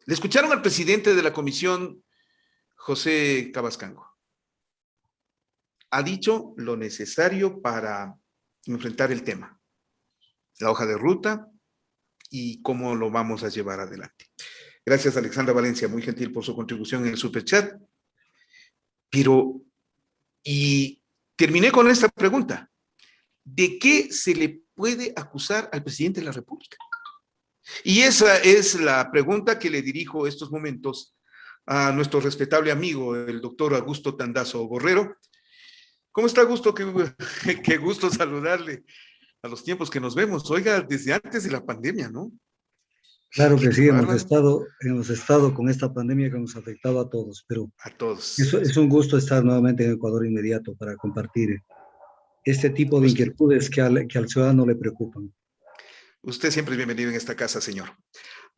Le escucharon al presidente de la comisión, José Cabascango. Ha dicho lo necesario para enfrentar el tema, la hoja de ruta y cómo lo vamos a llevar adelante. Gracias, Alexandra Valencia, muy gentil por su contribución en el superchat. Pero, y terminé con esta pregunta. ¿De qué se le puede acusar al presidente de la República? Y esa es la pregunta que le dirijo estos momentos a nuestro respetable amigo, el doctor Augusto Tandazo Borrero. ¿Cómo está, Augusto? Qué gusto saludarle a los tiempos que nos vemos. Oiga, desde antes de la pandemia, ¿no? Claro que Qué sí, bárbaro. hemos estado con esta pandemia que nos ha afectado a todos, pero A todos. eso es un gusto estar nuevamente en Ecuador inmediato para compartir este tipo de Usted, inquietudes que al ciudadano le preocupan. usted siempre es bienvenido en esta casa, señor.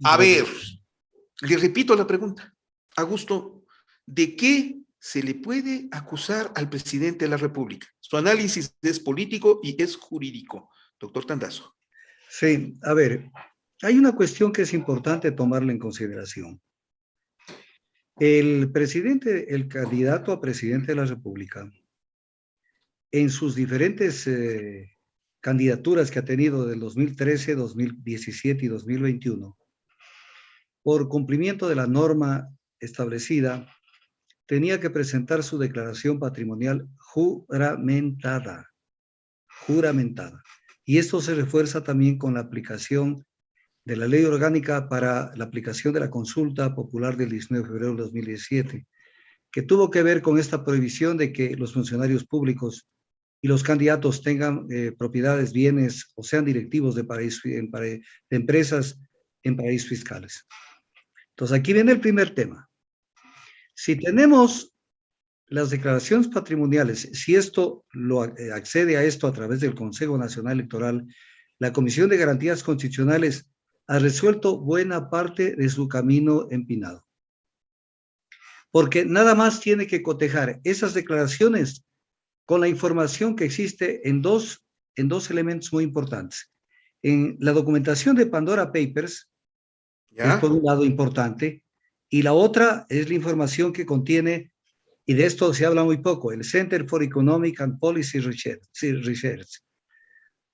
A Gracias. ver, le repito la pregunta. Augusto, ¿de qué se le puede acusar al presidente de la República? Su análisis es político y es jurídico. Doctor Tandazo. Sí, a ver, hay una cuestión que es importante tomarla en consideración. El candidato a presidente de la República, en sus diferentes candidaturas que ha tenido del 2013, 2017 y 2021, por cumplimiento de la norma establecida, tenía que presentar su declaración patrimonial juramentada. Y esto se refuerza también con la aplicación de la ley orgánica para la aplicación de la consulta popular del 19 de febrero de 2017, que tuvo que ver con esta prohibición de que los funcionarios públicos y los candidatos tengan propiedades, bienes o sean directivos de empresas en paraísos fiscales. Entonces, aquí viene el primer tema. Si tenemos las declaraciones patrimoniales, si esto accede a esto a través del Consejo Nacional Electoral, la Comisión de Garantías Constitucionales ha resuelto buena parte de su camino empinado. Porque nada más tiene que cotejar esas declaraciones con la información que existe en dos elementos muy importantes. En la documentación de Pandora Papers, es por un lado importante, y la otra es la información que contiene, y de esto se habla muy poco, el Center for Economic and Policy Research,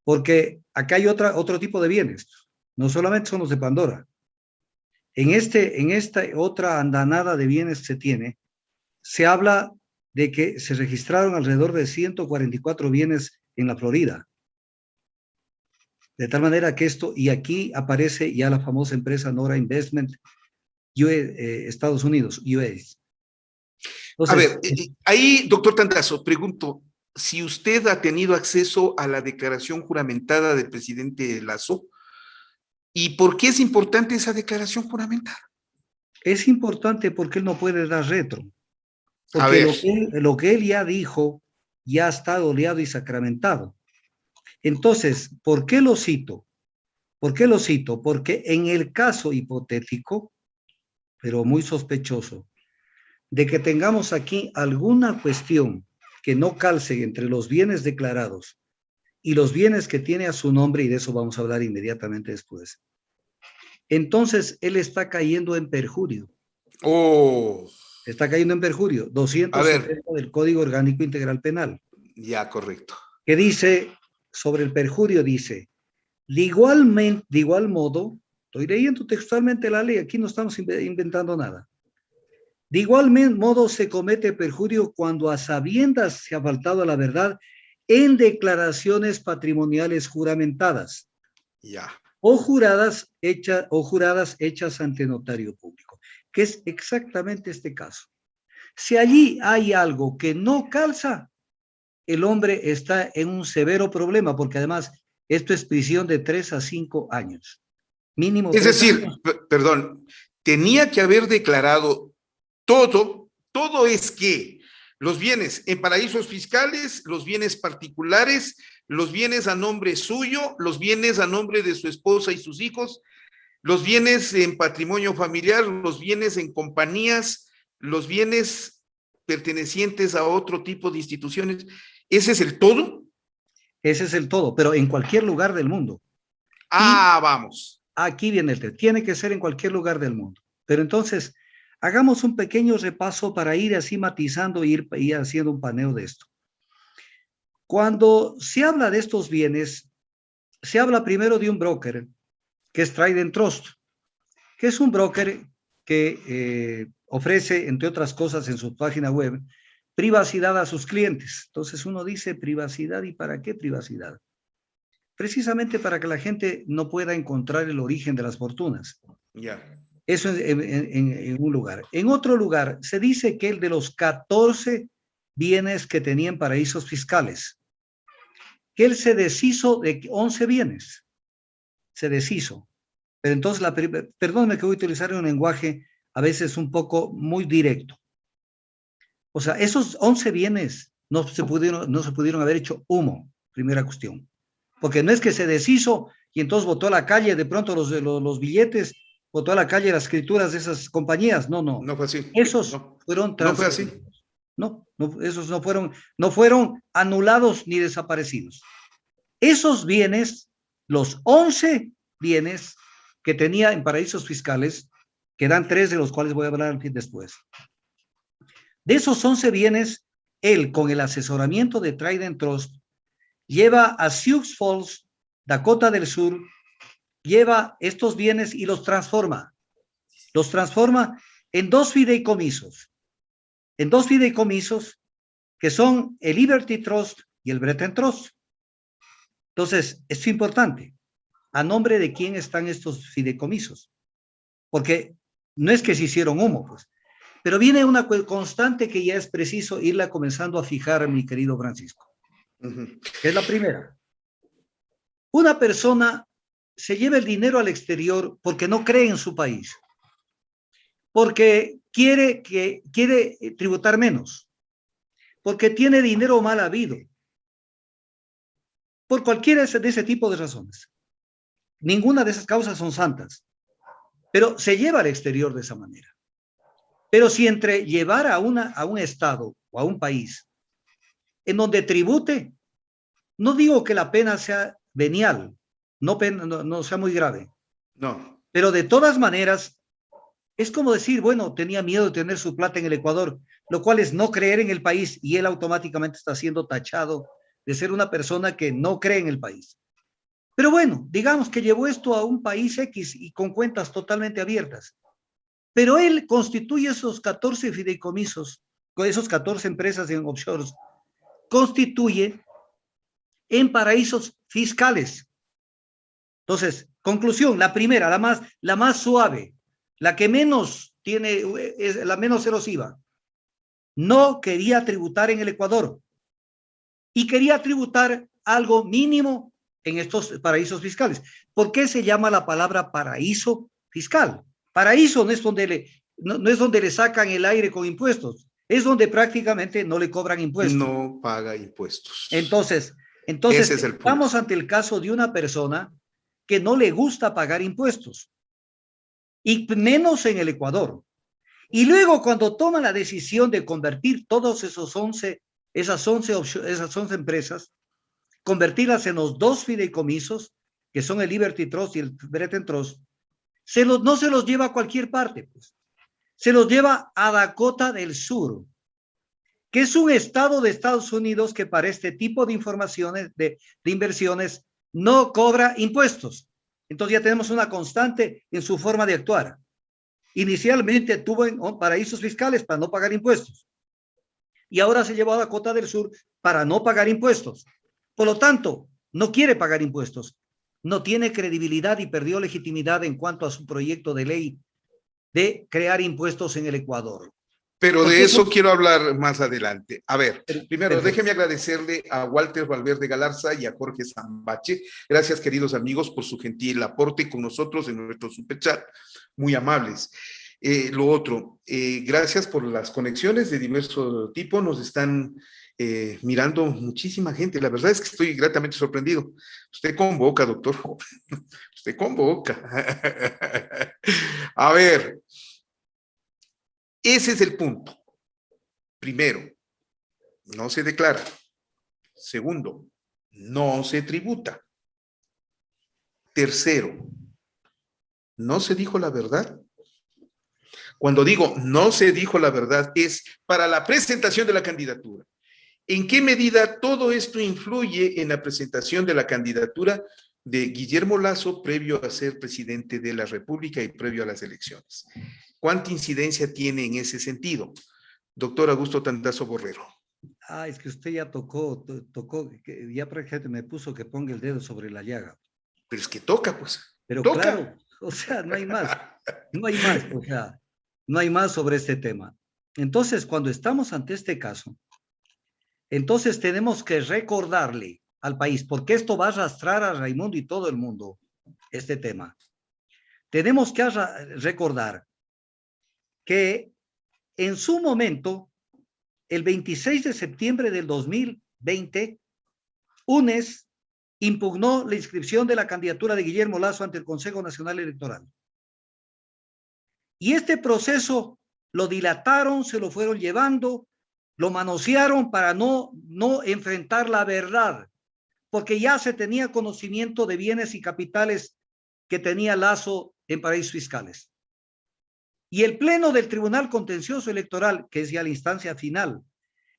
porque acá hay otro tipo de bienes, no solamente son los de Pandora. En esta otra andanada de bienes se habla de que se registraron alrededor de 144 bienes en la Florida. De tal manera que esto, y aquí aparece ya la famosa empresa Nora Investment, Estados Unidos, US. A Entonces, ver, ahí, doctor Tandazo, pregunto, si usted ha tenido acceso a la declaración juramentada del presidente Lazo, ¿y por qué es importante esa declaración juramentada? es importante porque él no puede dar retro, A porque ver, lo que él ya dijo ya está oleado y sacramentado. Entonces, ¿por qué lo cito? ¿Por qué lo cito? Porque en el caso hipotético, pero muy sospechoso, de que tengamos aquí alguna cuestión que no calce entre los bienes declarados y los bienes que tiene a su nombre, y de eso vamos a hablar inmediatamente después, entonces él está cayendo en perjurio. oh, Está cayendo en perjurio. a ver, 270 del Código Orgánico Integral Penal, ya, correcto. que dice, sobre el perjurio, dice, de igual modo, estoy leyendo textualmente la ley, aquí no estamos inventando nada. De igual modo se comete perjurio cuando a sabiendas se ha faltado a la verdad en declaraciones patrimoniales juramentadas Ya. o juradas hechas ante notario público, que es exactamente este caso. Si allí hay algo que no calza, el hombre está en un severo problema, porque además esto es prisión de 3 a 5 años. Mínimo Es 3 decir, años. perdón, tenía que haber declarado todo es que los bienes en paraísos fiscales, los bienes particulares, los bienes a nombre suyo, los bienes a nombre de su esposa y sus hijos, los bienes en patrimonio familiar, los bienes en compañías, los bienes pertenecientes a otro tipo de instituciones. ¿Ese es el todo? Ese es el todo, pero en cualquier lugar del mundo. Y Ah, vamos. aquí viene el tema. Tiene que ser en cualquier lugar del mundo. Pero entonces, hagamos un pequeño repaso para ir así matizando e ir haciendo un paneo de esto. Cuando se habla de estos bienes, se habla primero de un broker, que es Trident Trust, que es un broker que ofrece, entre otras cosas, en su página web, privacidad a sus clientes. Entonces uno dice privacidad, ¿y para qué privacidad? Precisamente para que la gente no pueda encontrar el origen de las fortunas. Ya. Eso en un lugar. En otro lugar, se dice que el de los 14 bienes que tenían paraísos fiscales, que él se deshizo de 11 bienes. Se deshizo. Pero entonces, perdónme que voy a utilizar un lenguaje a veces un poco muy directo. O sea, esos 11 bienes no se pudieron haber hecho humo, primera cuestión. Porque no es que se deshizo y entonces botó a la calle de pronto los billetes, botó a la calle las escrituras de esas compañías. No, no. No fue así. Esos No, fueron no fue así. transferidos. No, no, esos no fueron anulados ni desaparecidos. Esos bienes, los 11 bienes que tenía en paraísos fiscales, que dan 3 de los cuales voy a hablar después. De esos 11 bienes, él, con el asesoramiento de Trident Trust, lleva a Sioux Falls, Dakota del Sur, lleva estos bienes y los transforma. Los transforma en dos fideicomisos. En dos fideicomisos que son el Liberty Trust y el Brethren Trust. Entonces, esto es importante. ¿A nombre de quién están estos fideicomisos? Porque no es que se hicieron humo, pues. Pero viene una constante que ya es preciso irla comenzando a fijar, mi querido Francisco. Que es la primera. Una persona se lleva el dinero al exterior porque no cree en su país, porque quiere tributar menos, porque tiene dinero mal habido, por cualquiera de ese tipo de razones. Ninguna de esas causas son santas, pero se lleva al exterior de esa manera. Pero si entre llevar a un estado o a un país en donde tribute, no digo que la pena sea venial, no sea muy grave, No. pero de todas maneras, es como decir, bueno, tenía miedo de tener su plata en el Ecuador, lo cual es no creer en el país y él automáticamente está siendo tachado de ser una persona que no cree en el país. Pero bueno, digamos que llevó esto a un país X y con cuentas totalmente abiertas. Pero él constituye esos 14 fideicomisos, con esos 14 empresas en offshores, constituye en paraísos fiscales. Entonces, conclusión, la primera, la más suave, la que menos tiene, es la menos erosiva. No quería tributar en el Ecuador y quería tributar algo mínimo en estos paraísos fiscales. ¿Por qué se llama la palabra paraíso fiscal? Paraíso no es no es donde le sacan el aire con impuestos, es donde prácticamente no le cobran impuestos. No paga impuestos. Entonces Ese es el punto. estamos ante el caso de una persona que no le gusta pagar impuestos, y menos en el Ecuador. Y luego cuando toma la decisión de convertir todos esas 11 empresas, convertirlas en los dos fideicomisos, que son el Liberty Trust y el Brethren Trust, no se los lleva a cualquier parte, pues. Se los lleva a Dakota del Sur, que es un estado de Estados Unidos que para este tipo de informaciones, de inversiones, no cobra impuestos. Entonces ya tenemos una constante en su forma de actuar. Inicialmente tuvo en paraísos fiscales para no pagar impuestos. Y ahora se llevó a Dakota del Sur para no pagar impuestos. Por lo tanto, no quiere pagar impuestos. No tiene credibilidad y perdió legitimidad en cuanto a su proyecto de ley de crear impuestos en el Ecuador. Pero de eso quiero hablar más adelante. A ver, primero perfecto. déjeme agradecerle a Walter Valverde Galarza y a Jorge Zambache. Gracias, queridos amigos, por su gentil aporte con nosotros en nuestro superchat. Muy amables. Lo otro, gracias por las conexiones de diverso tipo. Nos están mirando muchísima gente. La verdad es que estoy gratamente sorprendido. Usted convoca, doctor. Usted convoca. A ver. Ese es el punto. Primero, no se declara. Segundo, no se tributa. Tercero, no se dijo la verdad. Cuando digo no se dijo la verdad, es para la presentación de la candidatura. ¿En qué medida todo esto influye en la presentación de la candidatura de Guillermo Lasso previo a ser presidente de la República y previo a las elecciones? ¿Cuánta incidencia tiene en ese sentido? Doctor Augusto Tandazo Borrero. Es que usted ya tocó, ya prácticamente me puso que ponga el dedo sobre la llaga. Pero es que toca, pues. Pero toca. Claro, o sea, no hay más. No hay más, o sea, no hay más sobre este tema. Entonces, cuando estamos ante este caso, entonces tenemos que recordarle al país, porque esto va a arrastrar a Raimundo y todo el mundo, este tema. Tenemos que recordar que en su momento, el 26 de septiembre del 2020, UNES impugnó la inscripción de la candidatura de Guillermo Lasso ante el Consejo Nacional Electoral. Y este proceso lo dilataron, se lo fueron llevando, lo manosearon para no enfrentar la verdad, porque ya se tenía conocimiento de bienes y capitales que tenía Lasso en paraísos fiscales. Y el Pleno del Tribunal Contencioso Electoral, que es ya la instancia final,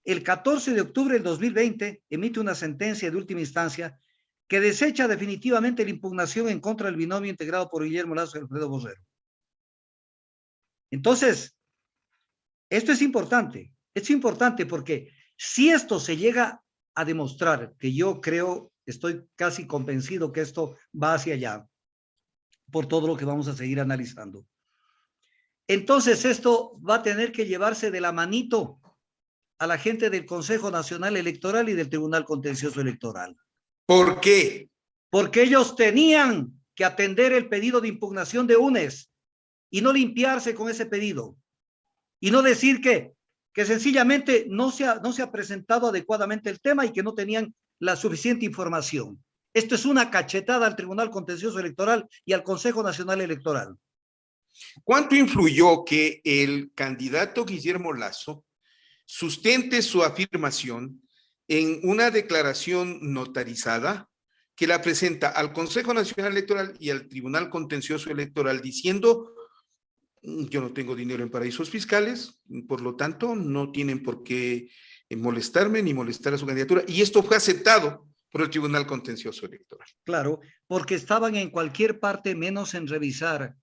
el 14 de octubre del 2020 emite una sentencia de última instancia que desecha definitivamente la impugnación en contra del binomio integrado por Guillermo Lasso y Alfredo Borrero. Entonces, esto es importante porque si esto se llega a demostrar, que yo creo, estoy casi convencido que esto va hacia allá, por todo lo que vamos a seguir analizando, entonces esto va a tener que llevarse de la manito a la gente del Consejo Nacional Electoral y del Tribunal Contencioso Electoral. ¿Por qué? Porque ellos tenían que atender el pedido de impugnación de UNES y no limpiarse con ese pedido y no decir que sencillamente no se ha presentado adecuadamente el tema y que no tenían la suficiente información. Esto es una cachetada al Tribunal Contencioso Electoral y al Consejo Nacional Electoral. ¿Cuánto influyó que el candidato Guillermo Lasso sustente su afirmación en una declaración notarizada que la presenta al Consejo Nacional Electoral y al Tribunal Contencioso Electoral diciendo: yo no tengo dinero en paraísos fiscales, por lo tanto no tienen por qué molestarme ni molestar a su candidatura? Y esto fue aceptado por el Tribunal Contencioso Electoral. Claro, porque estaban en cualquier parte menos en revisar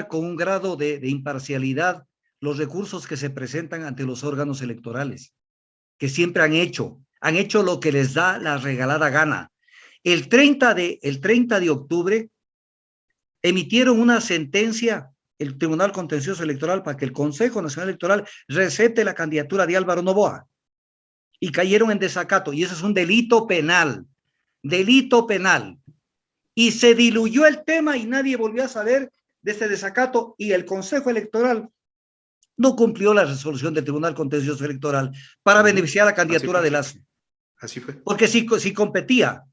con un grado de imparcialidad los recursos que se presentan ante los órganos electorales, que siempre han hecho lo que les da la regalada gana. El 30 de octubre emitieron una sentencia, el Tribunal Contencioso Electoral, para que el Consejo Nacional Electoral recete la candidatura de Álvaro Noboa, y cayeron en desacato, y eso es un delito penal, y se diluyó el tema y nadie volvió a saber de este desacato, y el Consejo Electoral no cumplió la resolución del Tribunal Contencioso Electoral para beneficiar la candidatura de Lasso. Así fue. Porque si competía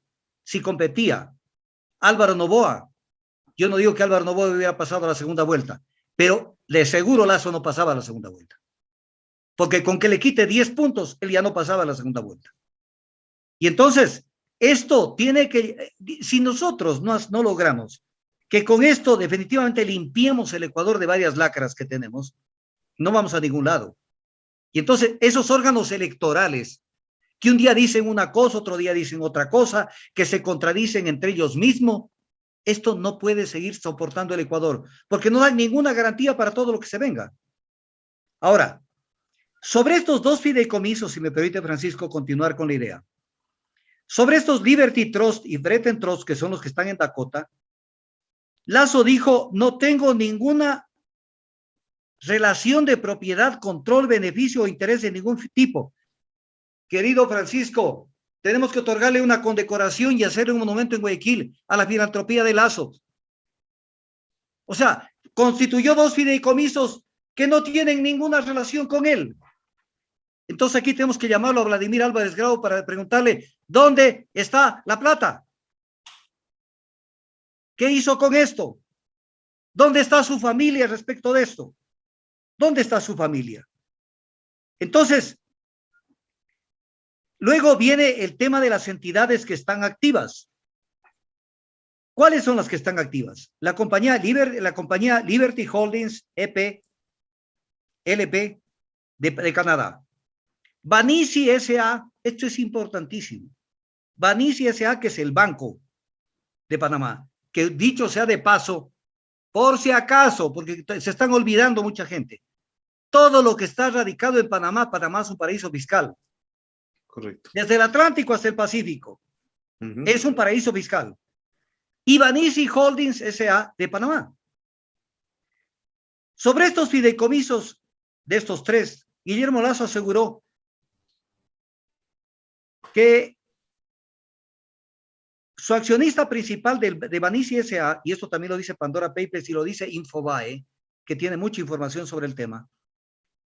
Álvaro Noboa, yo no digo que Álvaro Noboa hubiera pasado a la segunda vuelta, pero de seguro Lasso no pasaba a la segunda vuelta. Porque con que le quite 10 puntos, él ya no pasaba a la segunda vuelta. Y entonces, esto tiene que, si nosotros no logramos que con esto definitivamente limpiemos el Ecuador de varias lacras que tenemos, no vamos a ningún lado. Y entonces, esos órganos electorales, que un día dicen una cosa, otro día dicen otra cosa, que se contradicen entre ellos mismos, esto no puede seguir soportando el Ecuador, porque no da ninguna garantía para todo lo que se venga. Ahora, sobre estos dos fideicomisos, si me permite, Francisco, continuar con la idea. Sobre estos Liberty Trust y Brethren Trust, que son los que están en Dakota, Lasso dijo: no tengo ninguna relación de propiedad, control, beneficio o interés de ningún tipo. Querido Francisco, tenemos que otorgarle una condecoración y hacerle un monumento en Guayaquil a la filantropía de Lasso. O sea, constituyó dos fideicomisos que no tienen ninguna relación con él. Entonces aquí tenemos que llamarlo a Vladimir Álvarez Grau para preguntarle: ¿dónde está la plata? ¿Qué hizo con esto? ¿Dónde está su familia respecto de esto? ¿Dónde está su familia? Entonces, luego viene el tema de las entidades que están activas. ¿Cuáles son las que están activas? La compañía Liberty Holdings EP, LP de Canadá. Banisi S.A., esto es importantísimo. Banisi S.A., que es el banco de Panamá, que dicho sea de paso, por si acaso, porque se están olvidando mucha gente, todo lo que está radicado en Panamá, Panamá es un paraíso fiscal. Correcto. Desde el Atlántico hasta el Pacífico, es un paraíso fiscal. Y Banisi Holdings S.A. de Panamá. Sobre estos fideicomisos de estos tres, Guillermo Lasso aseguró que su accionista principal de Banisi S.A., y esto también lo dice Pandora Papers y lo dice Infobae, que tiene mucha información sobre el tema,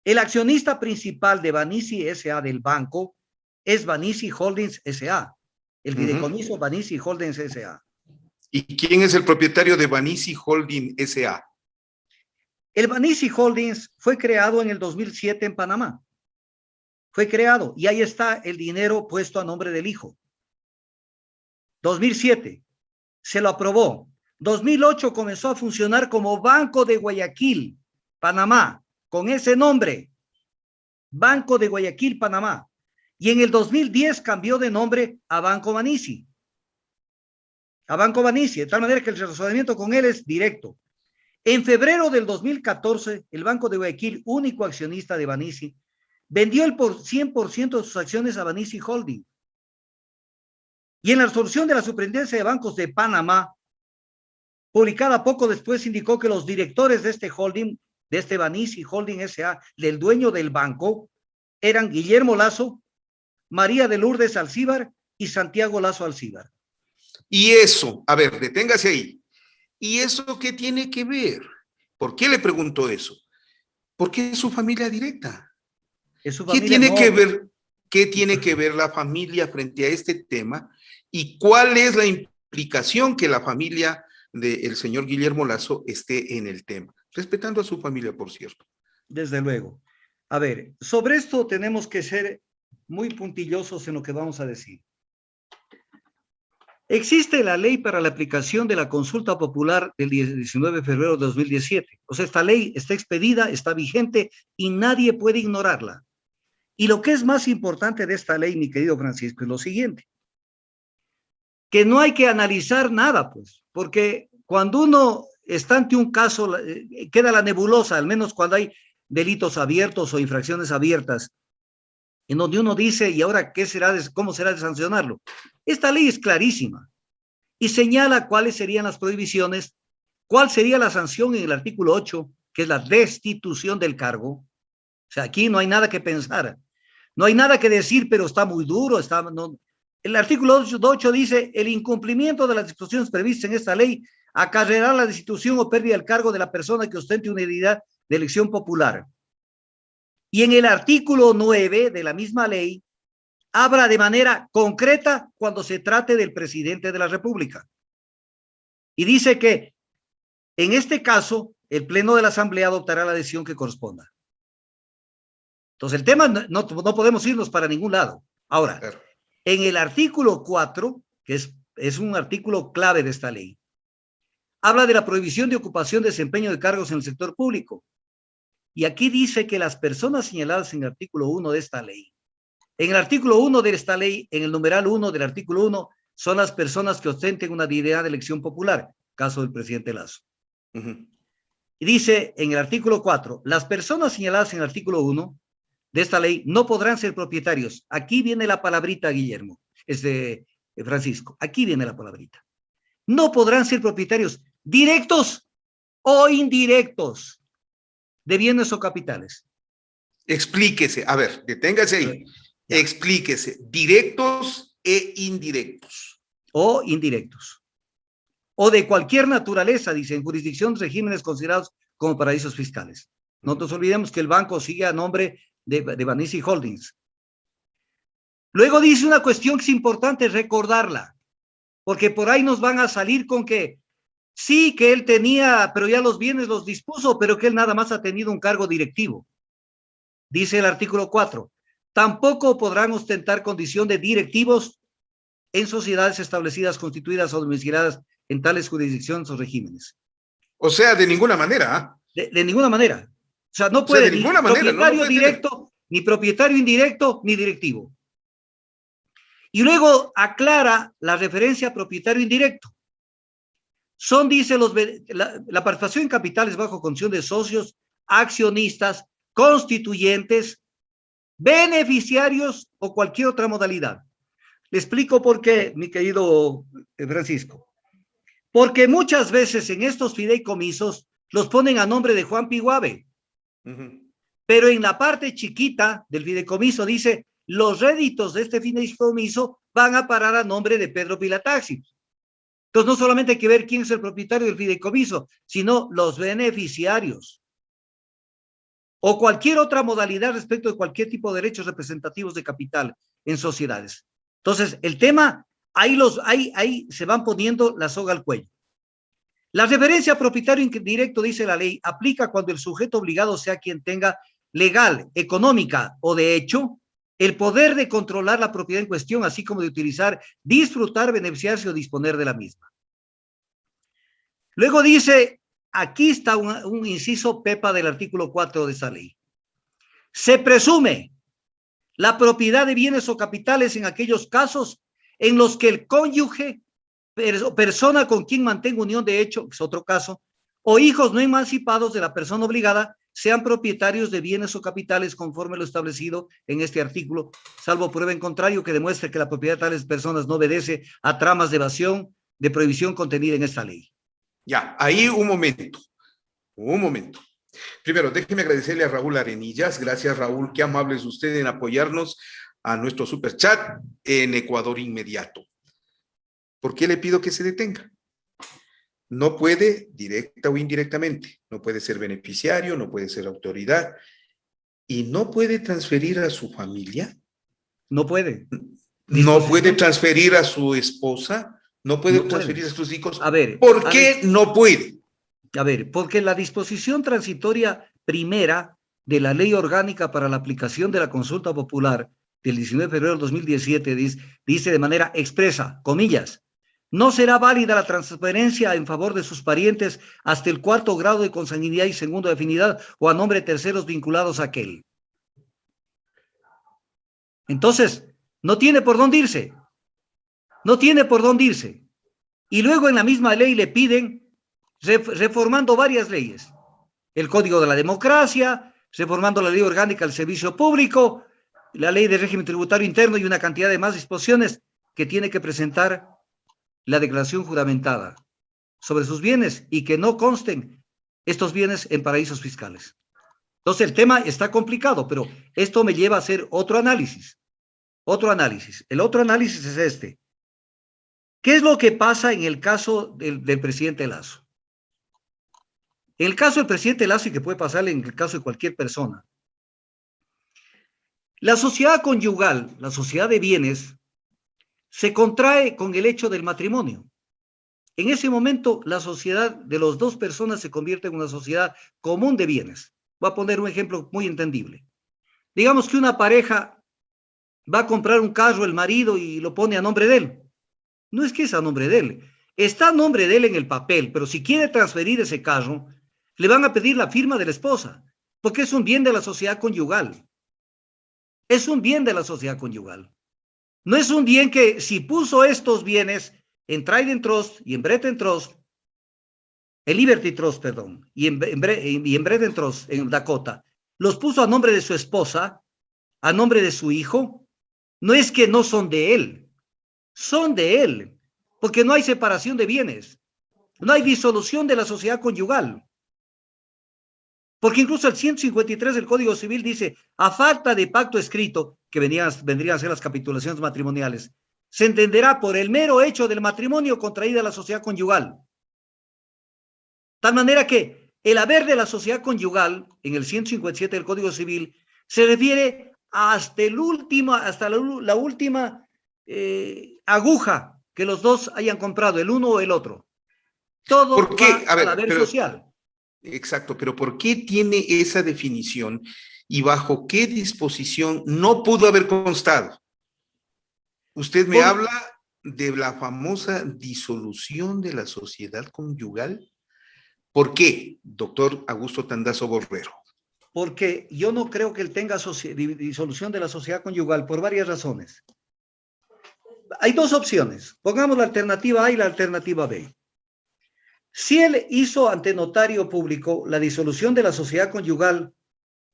el accionista principal de Banisi S.A. del banco es Banisi Holdings S.A., el fideicomiso Banisi Holdings S.A. ¿Y quién es el propietario de Banisi Holding S.A.? El Banisi Holdings fue creado en el 2007 en Panamá. Fue creado y ahí está el dinero puesto a nombre del hijo. 2007 se lo aprobó. 2008 comenzó a funcionar como Banco de Guayaquil, Panamá, con ese nombre. Banco de Guayaquil, Panamá. Y en el 2010 cambió de nombre a Banco Banisi. A Banco Banisi, de tal manera que el razonamiento con él es directo. En febrero del 2014, el Banco de Guayaquil, único accionista de Banisi, vendió el 100% de sus acciones a Banisi Holding. Y en la resolución de la Superintendencia de Bancos de Panamá, publicada poco después, indicó que los directores de este holding, de este Banisi Holding S.A., del dueño del banco, eran Guillermo Lasso, María de Lourdes Alcíbar y Santiago Lasso Alcíbar. Y eso, a ver, deténgase ahí. ¿Y eso qué tiene que ver? ¿Por qué le pregunto eso? Porque es su familia directa. ¿Es su familia? ¿Qué tiene que ver la familia frente a este tema? ¿Y cuál es la implicación que la familia del señor Guillermo Lasso esté en el tema? Respetando a su familia, por cierto. Desde luego. A ver, sobre esto tenemos que ser muy puntillosos en lo que vamos a decir. Existe la ley para la aplicación de la consulta popular del 19 de febrero de 2017. O sea, esta ley está expedida, está vigente y nadie puede ignorarla. Y lo que es más importante de esta ley, mi querido Francisco, es lo siguiente. Que no hay que analizar nada, pues, porque cuando uno está ante un caso, queda la nebulosa, al menos cuando hay delitos abiertos o infracciones abiertas, en donde uno dice, ¿y ahora qué será, cómo será de sancionarlo? Esta ley es clarísima y señala cuáles serían las prohibiciones, cuál sería la sanción en el artículo 8, que es la destitución del cargo. O sea, aquí no hay nada que pensar, no hay nada que decir, pero está muy duro, no. El artículo 8 dice, el incumplimiento de las disposiciones previstas en esta ley acarreará la destitución o pérdida del cargo de la persona que ostente una entidad de elección popular. Y en el artículo 9 de la misma ley, habla de manera concreta cuando se trate del presidente de la República. Y dice que, en este caso, el Pleno de la Asamblea adoptará la decisión que corresponda. Entonces, el tema no podemos irnos para ningún lado. Ahora, claro, en el artículo 4, que es un artículo clave de esta ley, habla de la prohibición de ocupación y desempeño de cargos en el sector público. Y aquí dice que las personas señaladas en el artículo 1 de esta ley, en el artículo 1 de esta ley, en el numeral 1 del artículo 1, son las personas que ostenten una dignidad de elección popular, caso del presidente Lasso. Y dice en el artículo 4, las personas señaladas en el artículo 1 de esta ley no podrán ser propietarios. Aquí viene la palabrita, Guillermo, Francisco, aquí viene la palabrita. No podrán ser propietarios directos o indirectos de bienes o capitales. Explíquese, a ver, deténgase ahí. Explíquese, directos e indirectos. O indirectos. O de cualquier naturaleza, dice, en jurisdicción de regímenes considerados como paraísos fiscales. No nos olvidemos que el banco sigue a nombre de Banisi Holdings. Luego dice una cuestión que es importante recordarla, porque por ahí nos van a salir con que sí, que él tenía, pero ya los bienes los dispuso, pero que él nada más ha tenido un cargo directivo. Dice el artículo 4, tampoco podrán ostentar condición de directivos en sociedades establecidas, constituidas o domiciliadas en tales jurisdicciones o regímenes. O sea, de ninguna manera. ¿Ah? De ninguna manera. O sea, no O sea, puede de ni ninguna manera, no propietario puede directo, tener. ni propietario indirecto, ni directivo. Y luego aclara la referencia a propietario indirecto. Son, dice, la participación en capitales bajo condición de socios, accionistas, constituyentes, beneficiarios o cualquier otra modalidad. Le explico por qué, mi querido Francisco. Porque muchas veces en estos fideicomisos los ponen a nombre de Juan Piguave. Pero en la parte chiquita del fideicomiso dice, los réditos de este fideicomiso van a parar a nombre de Pedro Pilataxi. Entonces, no solamente hay que ver quién es el propietario del fideicomiso, sino los beneficiarios. O cualquier otra modalidad respecto de cualquier tipo de derechos representativos de capital en sociedades. Entonces, el tema, ahí se van poniendo la soga al cuello. La referencia a propietario indirecto, dice la ley, aplica cuando el sujeto obligado sea quien tenga legal, económica o de hecho el poder de controlar la propiedad en cuestión, así como de utilizar, disfrutar, beneficiarse o disponer de la misma. Luego dice, aquí está un inciso pepa del artículo 4 de esta ley. Se presume la propiedad de bienes o capitales en aquellos casos en los que el cónyuge, persona con quien mantenga unión de hecho, es otro caso, o hijos no emancipados de la persona obligada, sean propietarios de bienes o capitales conforme lo establecido en este artículo, salvo prueba en contrario que demuestre que la propiedad de tales personas no obedece a tramas de evasión, de prohibición contenida en esta ley. Ya, ahí un momento. Primero, déjeme agradecerle a Raúl Arenillas. Gracias, Raúl. Qué amable es usted en apoyarnos a nuestro superchat en Ecuador Inmediato. ¿Por qué le pido que se detenga? No puede, directa o indirectamente, no puede ser beneficiario, no puede ser autoridad y no puede transferir a su familia. No puede. No puede transferir a su esposa, no puede transferir a sus hijos. A ver, ¿por qué no puede? A ver, porque la disposición transitoria primera de la Ley Orgánica para la aplicación de la consulta popular del 19 de febrero del 2017 dice de manera expresa, comillas, no será válida la transferencia en favor de sus parientes hasta el 4º grado de consanguinidad y 2º de afinidad o a nombre de terceros vinculados a aquel. Entonces, no tiene por dónde irse. No tiene por dónde irse. Y luego en la misma ley le piden, reformando varias leyes, el Código de la Democracia, reformando la Ley Orgánica del Servicio Público, la Ley de Régimen Tributario Interno y una cantidad de más disposiciones que tiene que presentar la declaración juramentada sobre sus bienes y que no consten estos bienes en paraísos fiscales. Entonces el tema está complicado, pero esto me lleva a hacer otro análisis. El otro análisis es este. ¿Qué es lo que pasa en el caso del presidente Lasso? En el caso del presidente Lasso, y que puede pasarle en el caso de cualquier persona, la sociedad conyugal, la sociedad de bienes, se contrae con el hecho del matrimonio. En ese momento, la sociedad de las dos personas se convierte en una sociedad común de bienes. Voy a poner un ejemplo muy entendible. Digamos que una pareja va a comprar un carro, el marido, y lo pone a nombre de él. No es que es a nombre de él. Está a nombre de él en el papel, pero si quiere transferir ese carro, le van a pedir la firma de la esposa, porque es un bien de la sociedad conyugal. Es un bien de la sociedad conyugal. No es un bien que si puso estos bienes en Trident Trust y en Brethren Trust, en Liberty Trust, perdón, y en Brethren Trust, en Dakota, los puso a nombre de su esposa, a nombre de su hijo, no es que no son de él, son de él, porque no hay separación de bienes, no hay disolución de la sociedad conyugal. Porque incluso el 153 del Código Civil dice, a falta de pacto escrito, que vendrían a ser las capitulaciones matrimoniales, se entenderá por el mero hecho del matrimonio contraída a la sociedad conyugal. Tal manera que el haber de la sociedad conyugal, en el 157 del Código Civil, se refiere hasta la última aguja que los dos hayan comprado, el uno o el otro. Todo ¿por qué? va al haber social. Exacto, pero ¿por qué tiene esa definición y bajo qué disposición no pudo haber constado? Usted me habla de la famosa disolución de la sociedad conyugal. ¿Por qué, doctor Augusto Tandazo Borrero? Porque yo no creo que él tenga disolución de la sociedad conyugal por varias razones. Hay dos opciones. Pongamos la alternativa A y la alternativa B. Si él hizo ante notario público la disolución de la sociedad conyugal,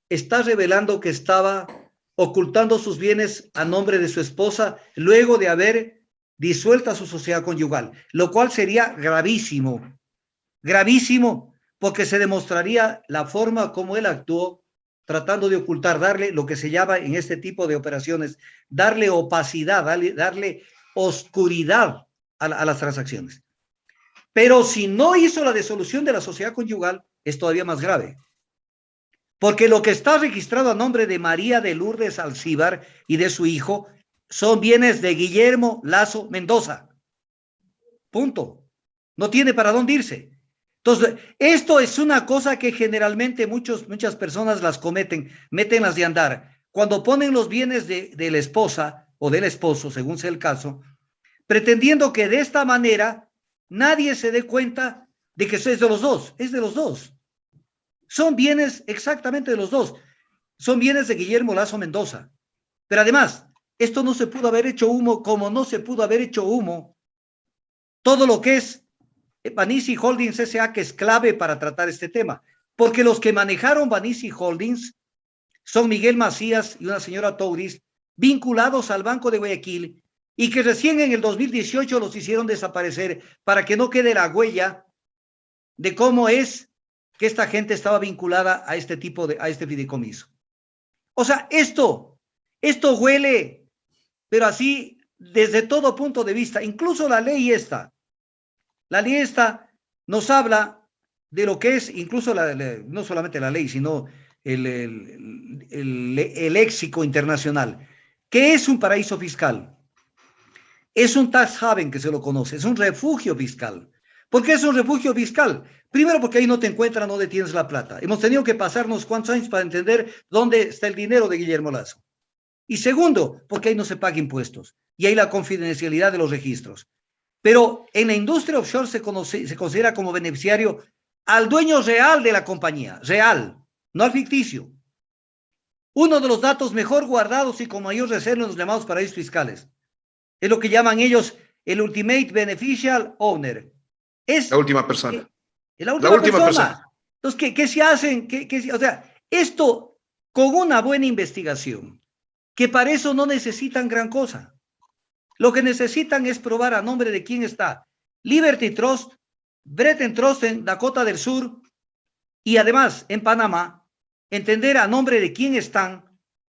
está revelando que estaba ocultando sus bienes a nombre de su esposa luego de haber disuelta su sociedad conyugal, lo cual sería gravísimo, gravísimo, porque se demostraría la forma como él actuó tratando de ocultar, darle lo que se llama en este tipo de operaciones, darle opacidad, darle oscuridad a las transacciones. Pero si no hizo la disolución de la sociedad conyugal, es todavía más grave. Porque lo que está registrado a nombre de María de Lourdes Alcíbar y de su hijo son bienes de Guillermo Lazo Mendoza. Punto. No tiene para dónde irse. Entonces, esto es una cosa que generalmente muchas personas las cometen, meten las de andar. Cuando ponen los bienes de la esposa o del esposo, según sea el caso, pretendiendo que de esta manera nadie se dé cuenta de que eso es de los dos, es de los dos. Son bienes exactamente de los dos. Son bienes de Guillermo Lazo Mendoza. Pero además, esto no se pudo haber hecho humo como no se pudo haber hecho humo todo lo que es Banisi Holdings S.A., que es clave para tratar este tema. Porque los que manejaron Banisi Holdings son Miguel Macías y una señora Touris, vinculados al Banco de Guayaquil, y que recién en el 2018 los hicieron desaparecer para que no quede la huella de cómo es que esta gente estaba vinculada a este fideicomiso. O sea, esto huele, pero así desde todo punto de vista. Incluso la ley esta nos habla de lo que es, incluso no solamente la ley, sino el léxico internacional. ¿Qué es un paraíso fiscal? Es un tax haven, que se lo conoce, es un refugio fiscal. ¿Por qué es un refugio fiscal? Primero, porque ahí no te encuentran dónde tienes la plata. Hemos tenido que pasarnos cuántos años para entender dónde está el dinero de Guillermo Lazo. Y segundo, porque ahí no se paga impuestos y hay la confidencialidad de los registros. Pero en la industria offshore se considera como beneficiario al dueño real de la compañía, real, no al ficticio. Uno de los datos mejor guardados y con mayor reserva en los llamados paraísos fiscales es lo que llaman ellos el Ultimate Beneficial Owner. Es la última persona. La última persona. Entonces, ¿qué se hacen? O sea, esto con una buena investigación, que para eso no necesitan gran cosa. Lo que necesitan es probar a nombre de quién está Liberty Trust, Bretton Trust en Dakota del Sur y además en Panamá, entender a nombre de quién están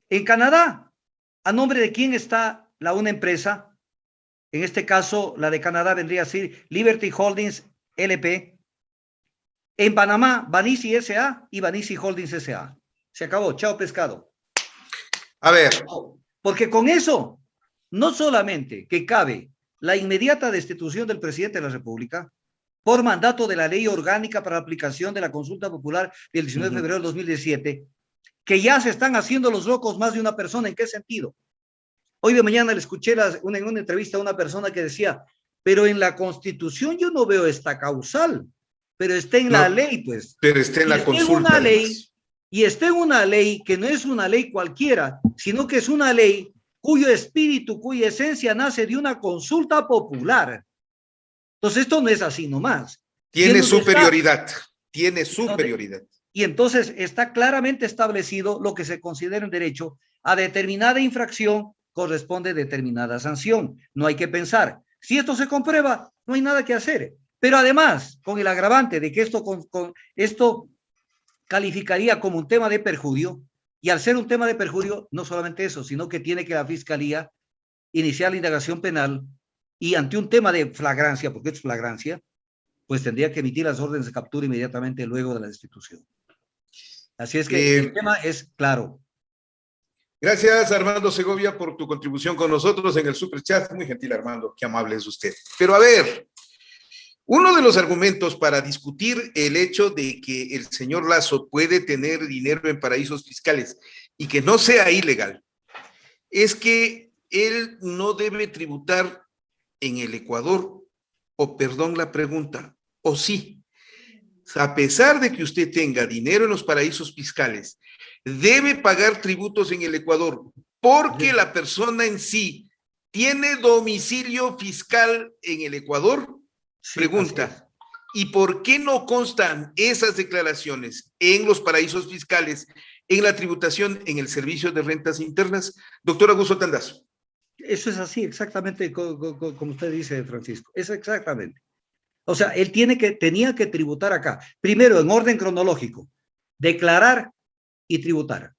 en Canadá, a nombre de quién está una empresa. En este caso, la de Canadá vendría a ser Liberty Holdings LP. En Panamá, Banisi S.A. y Banisi Holdings S.A. Se acabó, chao pescado. A ver. Porque con eso, no solamente que cabe la inmediata destitución del presidente de la República por mandato de la Ley Orgánica para la aplicación de la consulta popular del 19 de febrero del 2017, que ya se están haciendo los locos más de una persona. ¿En qué sentido? Hoy de mañana le escuché en una entrevista a una persona que decía, pero en la Constitución yo no veo esta causal, pero está en la ley, pues. Pero está en la consulta. Y está en una ley que no es una ley cualquiera, sino que es una ley cuyo espíritu, cuya esencia nace de una consulta popular. Entonces esto no es así nomás. Tiene superioridad, tiene superioridad. Y entonces está claramente establecido lo que se considera en derecho a determinada infracción corresponde determinada sanción. No hay que pensar. Si esto se comprueba, no hay nada que hacer. Pero además, con el agravante de que esto calificaría como un tema de perjurio, y al ser un tema de perjurio, no solamente eso, sino que tiene que la Fiscalía iniciar la indagación penal y ante un tema de flagrancia, porque es flagrancia, pues tendría que emitir las órdenes de captura inmediatamente luego de la destitución. Así es que el tema es claro. Gracias, Armando Segovia, por tu contribución con nosotros en el Superchat. Muy gentil, Armando, qué amable es usted. Pero a ver, uno de los argumentos para discutir el hecho de que el señor Lazo puede tener dinero en paraísos fiscales y que no sea ilegal, es que él no debe tributar en el Ecuador, o perdón la pregunta, o sí, a pesar de que usted tenga dinero en los paraísos fiscales, debe pagar tributos en el Ecuador porque la persona en sí tiene domicilio fiscal en el Ecuador? Sí, Pregunta, ¿y por qué no constan esas declaraciones en los paraísos fiscales, en la tributación, en el servicio de rentas internas? Doctor Augusto Tandazo. eso es así, exactamente como usted dice, Francisco. Es exactamente. O sea, él tenía que tributar acá. Primero, en orden cronológico, declarar y tributar.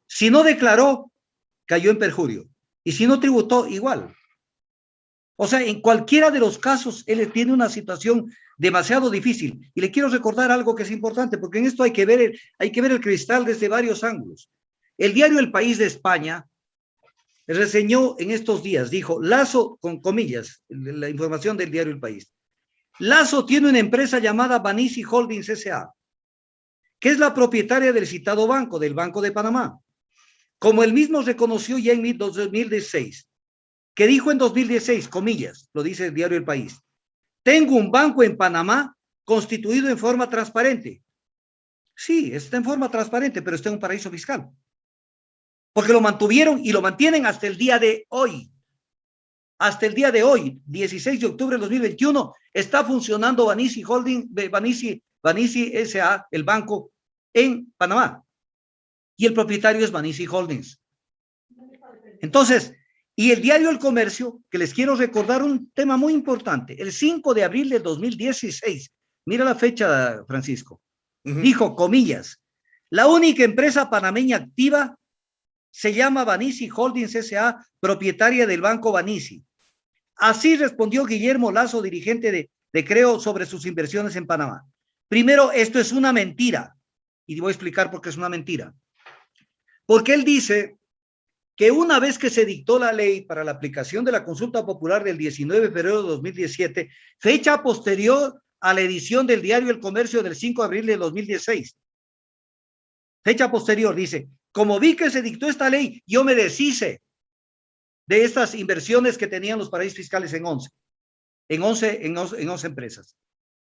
Si no declaró, cayó en perjurio. Y si no tributó, igual. O sea, en cualquiera de los casos, él tiene una situación demasiado difícil. Y le quiero recordar algo que es importante, porque en esto hay que ver el cristal desde varios ángulos. El diario El País de España reseñó en estos días, dijo, Lasso, con comillas, la información del diario El País. Lasso tiene una empresa llamada Banisi Holdings S.A., que es la propietaria del citado banco, del Banco de Panamá. Como él mismo reconoció ya en 2016, que dijo en 2016, comillas, lo dice el diario El País, tengo un banco en Panamá constituido en forma transparente. Sí, está en forma transparente, pero está en un paraíso fiscal. Porque lo mantuvieron y lo mantienen hasta el día de hoy. Hasta el día de hoy, 16 de octubre de 2021, está funcionando Banisi Holding, Banisi S.A., el banco en Panamá. Y el propietario es Banisi Holdings. Entonces, y el diario El Comercio, que les quiero recordar un tema muy importante, el 5 de abril de 2016, mira la fecha, Francisco, dijo, comillas, la única empresa panameña activa se llama Banisi Holdings S.A., propietaria del Banco Banisi. Así respondió Guillermo Lasso, dirigente de Creo, sobre sus inversiones en Panamá. Primero, esto es una mentira, y voy a explicar por qué es una mentira. Porque él dice que una vez que se dictó la ley para la aplicación de la consulta popular del 19 de febrero de 2017, fecha posterior a la edición del diario El Comercio del 5 de abril de 2016. Fecha posterior, dice, como vi que se dictó esta ley, yo me deshice de estas inversiones que tenían los paraísos fiscales en 11 empresas.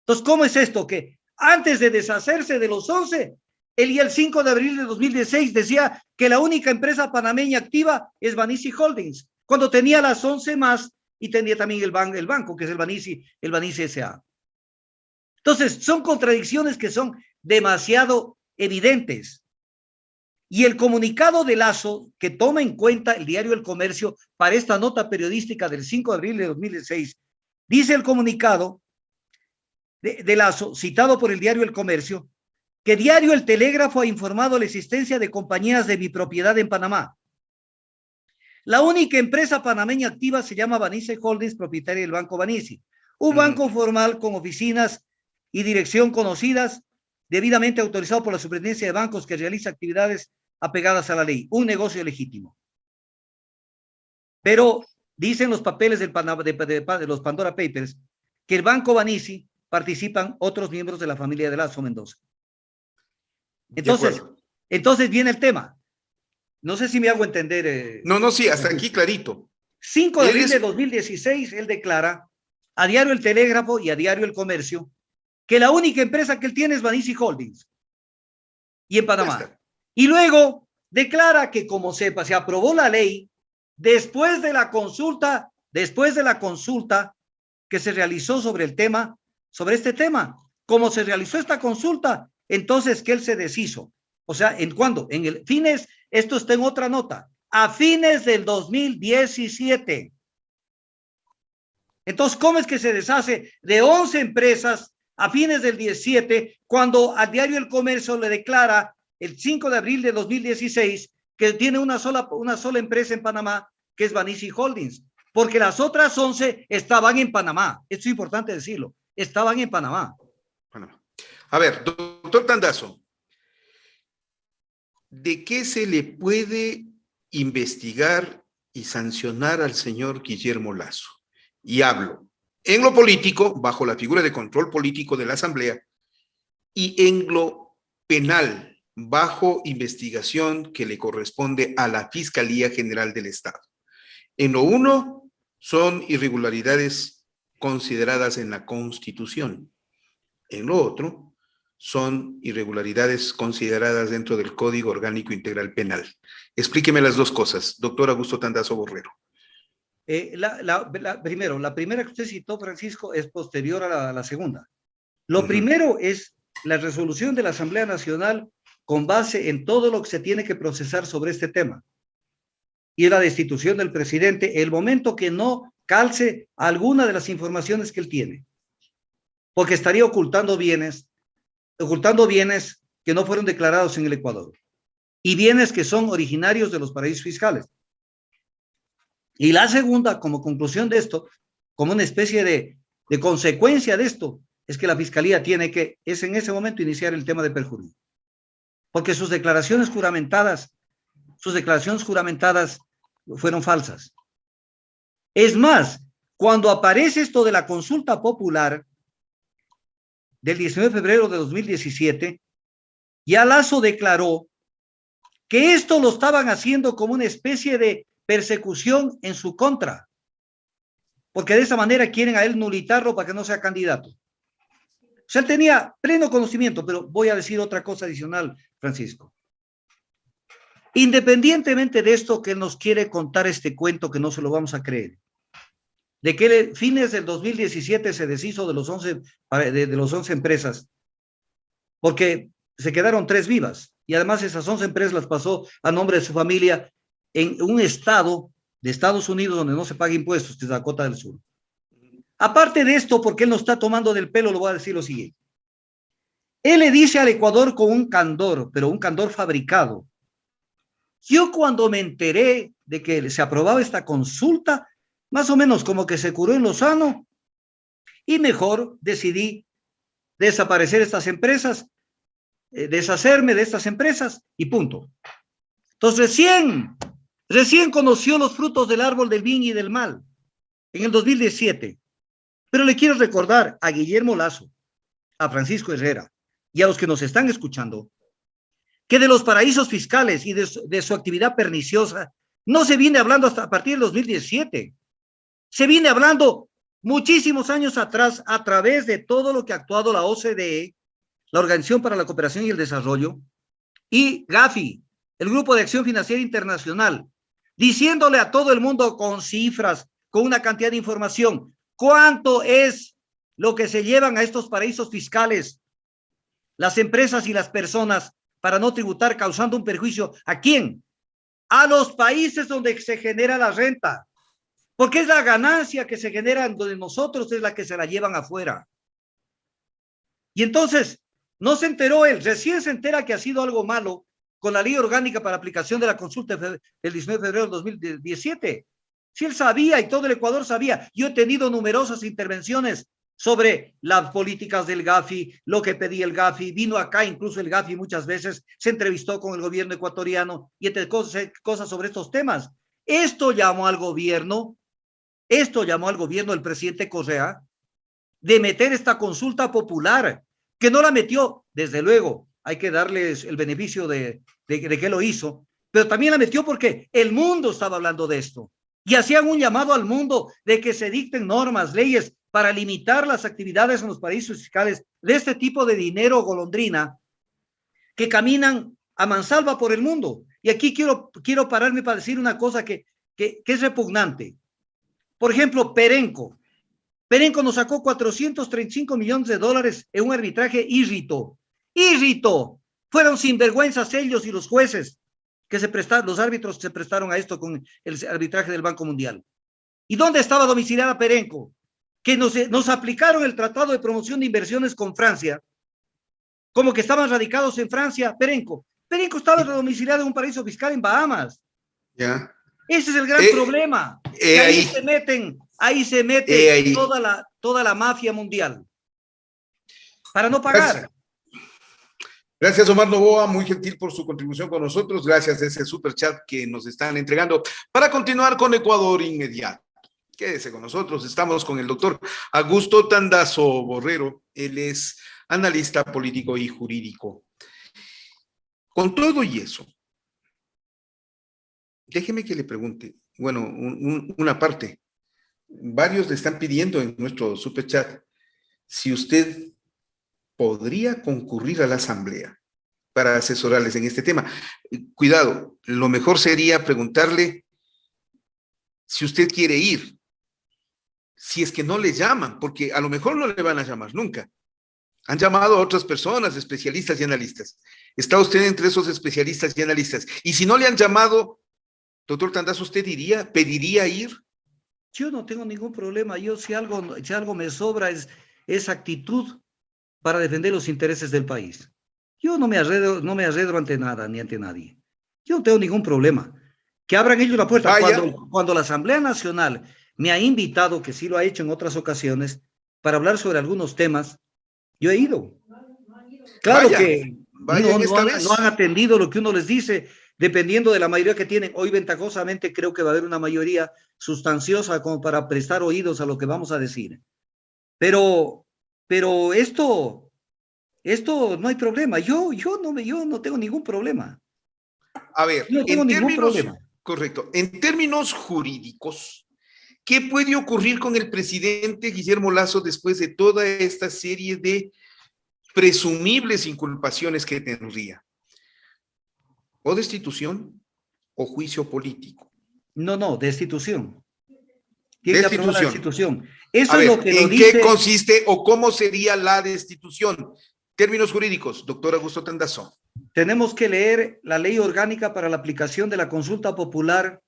Entonces, ¿cómo es esto? Que antes de deshacerse de los 11, él y el 5 de abril de 2016 decía que la única empresa panameña activa es Banisi Holdings, cuando tenía las 11 más y tenía también el banco, que es el Banisi S.A. Entonces, son contradicciones que son demasiado evidentes. Y el comunicado de Lasso, que toma en cuenta el diario El Comercio para esta nota periodística del 5 de abril de 2016, dice el comunicado de Lasso, citado por el diario El Comercio, que diario El Telégrafo ha informado la existencia de compañías de bipropiedad en Panamá. La única empresa panameña activa se llama Banisi Holdings, propietaria del Banco Banisi, un banco formal con oficinas y dirección conocidas, debidamente autorizado por la Superintendencia de Bancos, que realiza actividades apegadas a la ley, un negocio legítimo. Pero dicen los papeles de los Pandora Papers que el Banco Banisi participan otros miembros de la familia de Lasso Mendoza. Entonces viene el tema. No sé si me hago entender. No, sí, hasta aquí clarito. 5 de abril de 2016, él declara a diario El Telégrafo y a diario El Comercio que la única empresa que él tiene es Banisi Holdings y en Panamá. Y luego declara que como se aprobó la ley después de la consulta que se realizó sobre este tema, como se realizó esta consulta, entonces que él se deshizo. O sea, ¿en cuándo? Esto está en otra nota, a fines del 2017. Entonces, ¿cómo es que se deshace de 11 empresas a fines del 17, cuando al diario El Comercio le declara el 5 de abril de 2016 que tiene una sola empresa en Panamá, que es Banisi Holdings? Porque las otras 11 estaban en Panamá. Esto es importante decirlo. Estaban en Panamá. A ver, doctor Tandazo, ¿de qué se le puede investigar y sancionar al señor Guillermo Lasso? Y hablo en lo político, bajo la figura de control político de la Asamblea, y en lo penal, bajo investigación que le corresponde a la Fiscalía General del Estado. En lo uno, son irregularidades consideradas en la Constitución. En lo otro, son irregularidades consideradas dentro del Código Orgánico Integral Penal. Explíqueme las dos cosas, doctor Augusto Tandazo Borrero. Primero, la primera que usted citó, Francisco, es posterior a la segunda. Lo primero es la resolución de la Asamblea Nacional con base en todo lo que se tiene que procesar sobre este tema. Y la destitución del presidente, el momento que no calce alguna de las informaciones que él tiene. Porque estaría ocultando bienes que no fueron declarados en el Ecuador. Y bienes que son originarios de los paraísos fiscales. Y la segunda, como conclusión de esto, como una especie de consecuencia de esto, es que la Fiscalía tiene que, en ese momento, iniciar el tema de perjurio. Porque sus declaraciones juramentadas fueron falsas. Es más, cuando aparece esto de la consulta popular del 19 de febrero de 2017, ya Lasso declaró que esto lo estaban haciendo como una especie de persecución en su contra, porque de esa manera quieren a él nulitarlo para que no sea candidato. O sea, él tenía pleno conocimiento, pero voy a decir otra cosa adicional, Francisco. Independientemente de esto que él nos quiere contar este cuento que no se lo vamos a creer, de que fines del 2017 se deshizo de los 11 empresas, porque se quedaron 3 vivas, y además esas 11 empresas las pasó a nombre de su familia en un estado de Estados Unidos donde no se paga impuestos, que es Dakota del Sur. Aparte de esto, porque él nos está tomando del pelo, lo voy a decir lo siguiente. Él le dice al Ecuador con un candor, pero un candor fabricado. Yo cuando me enteré de que se aprobaba esta consulta, más o menos como que se curó en Lozano, y mejor decidí desaparecer estas empresas, deshacerme de estas empresas y punto. Entonces recién conoció los frutos del árbol del bien y del mal en el 2017. Pero le quiero recordar a Guillermo Lasso, a Francisco Herrera y a los que nos están escuchando que de los paraísos fiscales y de su actividad perniciosa no se viene hablando hasta a partir del 2017. Se viene hablando muchísimos años atrás a través de todo lo que ha actuado la OCDE, la Organización para la Cooperación y el Desarrollo, y Gafi, el Grupo de Acción Financiera Internacional, diciéndole a todo el mundo con cifras, con una cantidad de información, cuánto es lo que se llevan a estos paraísos fiscales, las empresas y las personas, para no tributar, causando un perjuicio. ¿A quién? A los países donde se genera la renta, porque es la ganancia que se genera donde nosotros es la que se la llevan afuera. Y entonces, no se enteró él, recién se entera que ha sido algo malo con la ley orgánica para aplicación de la consulta del 19 de febrero de 2017. Si él sabía y todo el Ecuador sabía, yo he tenido numerosas intervenciones sobre las políticas del Gafi, lo que pedía el Gafi, vino acá incluso el Gafi muchas veces, se entrevistó con el gobierno ecuatoriano y entre cosas sobre estos temas. Esto llamó al gobierno el presidente Correa de meter esta consulta popular, que no la metió, desde luego, hay que darles el beneficio de que lo hizo, pero también la metió porque el mundo estaba hablando de esto y hacían un llamado al mundo de que se dicten normas, leyes para limitar las actividades en los paraísos fiscales de este tipo de dinero golondrina que caminan a mansalva por el mundo. Y aquí quiero pararme para decir una cosa que es repugnante. Por ejemplo, Perenco nos sacó 435 millones de dólares en un arbitraje írrito. Fueron sinvergüenzas ellos y los jueces que los árbitros que se prestaron a esto con el arbitraje del Banco Mundial. ¿Y dónde estaba domiciliada Perenco? Que nos aplicaron el Tratado de Promoción de Inversiones con Francia, como que estaban radicados en Francia. Perenco estaba domiciliado en un paraíso fiscal en Bahamas. Ya. Ese es el gran problema. Que ahí se mete toda la mafia mundial para no pagar. Gracias, Omar Novoa, muy gentil por su contribución con nosotros. Gracias a ese super chat que nos están entregando. Para continuar con Ecuador Inmediato, quédese con nosotros. Estamos con el doctor Augusto Tandazo Borrero. Él es analista político y jurídico. Con todo y eso, déjeme que le pregunte, bueno, una parte. varios le están pidiendo en nuestro superchat si usted podría concurrir a la asamblea para asesorarles en este tema. Cuidado, lo mejor sería preguntarle si usted quiere ir, si es que no le llaman, porque a lo mejor no le van a llamar nunca. Han llamado a otras personas, especialistas y analistas. ¿Está usted entre esos especialistas y analistas? Y si no le han llamado, doctor Tandazo, ¿usted pediría ir? Yo no tengo ningún problema. Yo si algo me sobra es actitud para defender los intereses del país. Yo no me arredro ante nada ni ante nadie. Yo no tengo ningún problema. Que abran ellos la puerta. Cuando la Asamblea Nacional me ha invitado, que sí lo ha hecho en otras ocasiones, para hablar sobre algunos temas, yo he ido. Claro que no han atendido lo que uno les dice, dependiendo de la mayoría que tienen. Hoy ventajosamente creo que va a haber una mayoría sustanciosa como para prestar oídos a lo que vamos a decir. Pero esto no hay problema. Yo no tengo ningún problema. A ver, no tengo ningún problema. Correcto. En términos jurídicos, ¿qué puede ocurrir con el presidente Guillermo Lasso después de toda esta serie de presumibles inculpaciones que tendría? ¿O destitución o juicio político? No, destitución. Destitución. Eso es lo que ¿en qué consiste o cómo sería la destitución? Términos jurídicos, doctor Augusto Tandazo. Tenemos que leer la ley orgánica para la aplicación de la consulta popular,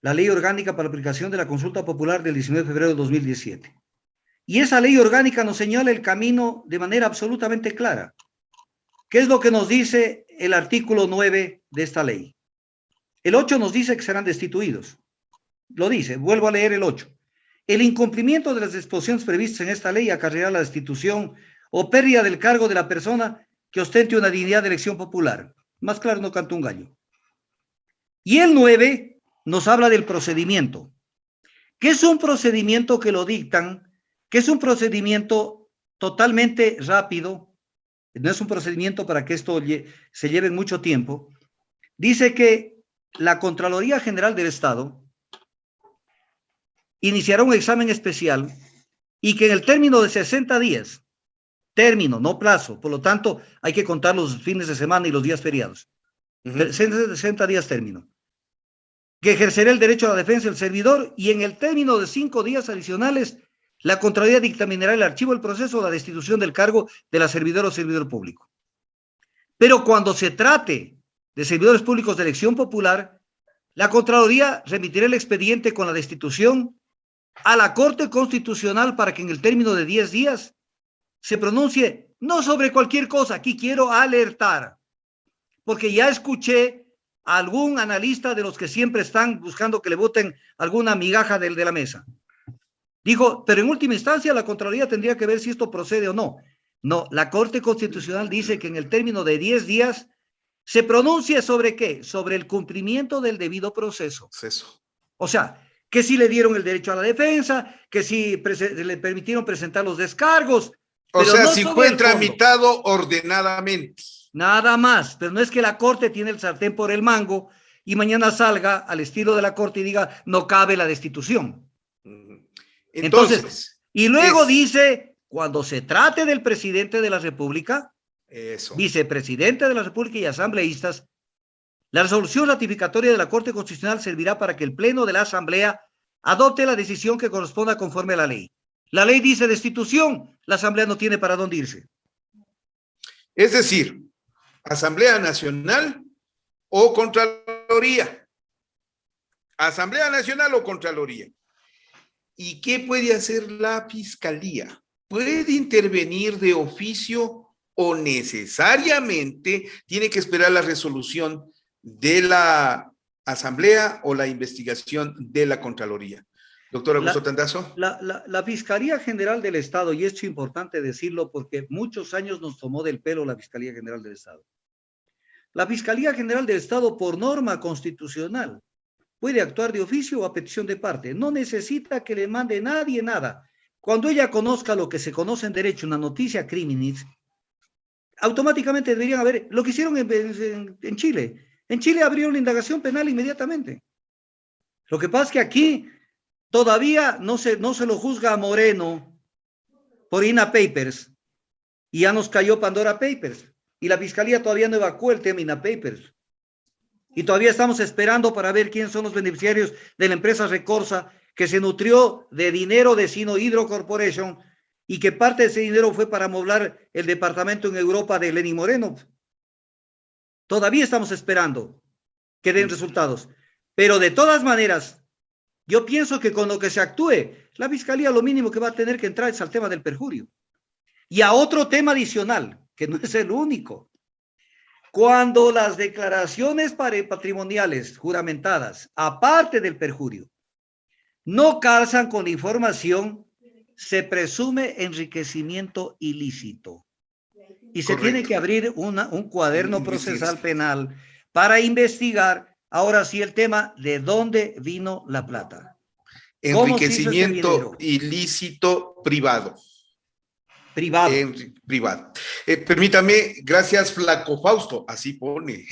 la ley orgánica para la aplicación de la consulta popular del 19 de febrero de 2017. Y esa ley orgánica nos señala el camino de manera absolutamente clara. ¿Qué es lo que nos dice el artículo 9 de esta ley? El 8 nos dice que serán destituidos. Lo dice, vuelvo a leer el 8. El incumplimiento de las disposiciones previstas en esta ley acarreará la destitución o pérdida del cargo de la persona que ostente una dignidad de elección popular. Más claro no canta un gallo. Y el 9 nos habla del procedimiento. ¿Qué es un procedimiento que lo dictan? Que es un procedimiento totalmente rápido. No es un procedimiento para que esto se lleve mucho tiempo. Dice que la Contraloría General del Estado iniciará un examen especial y que en el término de 60 días, término, no plazo, por lo tanto hay que contar los fines de semana y los días feriados, 60 días término, que ejercerá el derecho a la defensa del servidor y en el término de 5 días adicionales, la Contraloría dictaminará el archivo del proceso o la destitución del cargo de la servidora o servidor público. Pero cuando se trate de servidores públicos de elección popular, la Contraloría remitirá el expediente con la destitución a la Corte Constitucional para que en el término de 10 días se pronuncie, no sobre cualquier cosa. Aquí quiero alertar, porque ya escuché a algún analista de los que siempre están buscando que le voten alguna migaja de la mesa. Dijo, pero en última instancia la Contraloría tendría que ver si esto procede o no. No, la Corte Constitucional dice que en el término de 10 días se pronuncie sobre ¿qué? Sobre el cumplimiento del debido proceso. O sea, que si le dieron el derecho a la defensa, que si le permitieron presentar los descargos. O sea, no si fue tramitado ordenadamente. Nada más, pero no es que la Corte tiene el sartén por el mango y mañana salga al estilo de la Corte y diga, no cabe la destitución. Entonces y luego dice, cuando se trate del presidente de la República, vicepresidente de la República y asambleístas, la resolución ratificatoria de la Corte Constitucional servirá para que el Pleno de la Asamblea adopte la decisión que corresponda conforme a la ley. La ley dice destitución, la Asamblea no tiene para dónde irse. Es decir, Asamblea Nacional o Contraloría. Asamblea Nacional o Contraloría. ¿Y qué puede hacer la Fiscalía? ¿Puede intervenir de oficio o necesariamente tiene que esperar la resolución de la Asamblea o la investigación de la Contraloría? Doctor Augusto Tandazo. La Fiscalía General del Estado, y esto es importante decirlo porque muchos años nos tomó del pelo la Fiscalía General del Estado. La Fiscalía General del Estado, por norma constitucional, puede actuar de oficio o a petición de parte. No necesita que le mande nadie nada. Cuando ella conozca lo que se conoce en derecho, una noticia criminis, automáticamente deberían haber, lo que hicieron en Chile. En Chile abrieron la indagación penal inmediatamente. Lo que pasa es que aquí todavía no se lo juzga a Moreno por INA Papers y ya nos cayó Pandora Papers y la fiscalía todavía no evacuó el tema INA Papers y todavía estamos esperando para ver quiénes son los beneficiarios de la empresa Recorsa que se nutrió de dinero de Sino Hydro Corporation y que parte de ese dinero fue para amoblar el departamento en Europa de Lenín Moreno. Todavía estamos esperando que den resultados, pero de todas maneras, yo pienso que con lo que se actúe, la fiscalía lo mínimo que va a tener que entrar es al tema del perjurio. Y a otro tema adicional, que no es el único. Cuando las declaraciones patrimoniales juramentadas, aparte del perjurio, no calzan con la información, se presume enriquecimiento ilícito. Y se tiene que abrir un cuaderno procesal penal para investigar, ahora sí, el tema de dónde vino la plata. Enriquecimiento ilícito privado. Privado. Permítame, gracias Flaco Fausto, así pone.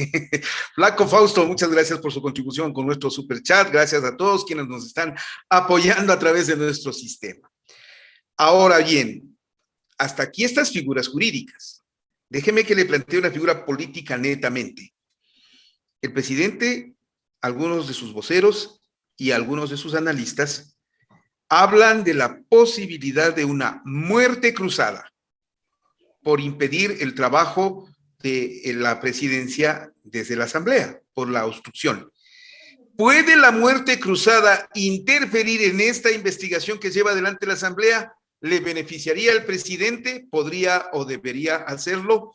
Flaco Fausto, muchas gracias por su contribución con nuestro superchat. Gracias a todos quienes nos están apoyando a través de nuestro sistema. Ahora bien, hasta aquí estas figuras jurídicas. Déjeme que le plantee una figura política netamente. El presidente, algunos de sus voceros y algunos de sus analistas hablan de la posibilidad de una muerte cruzada por impedir el trabajo de la presidencia desde la Asamblea, por la obstrucción. ¿Puede la muerte cruzada interferir en esta investigación que lleva adelante la Asamblea? ¿Le beneficiaría al presidente? ¿Podría o debería hacerlo?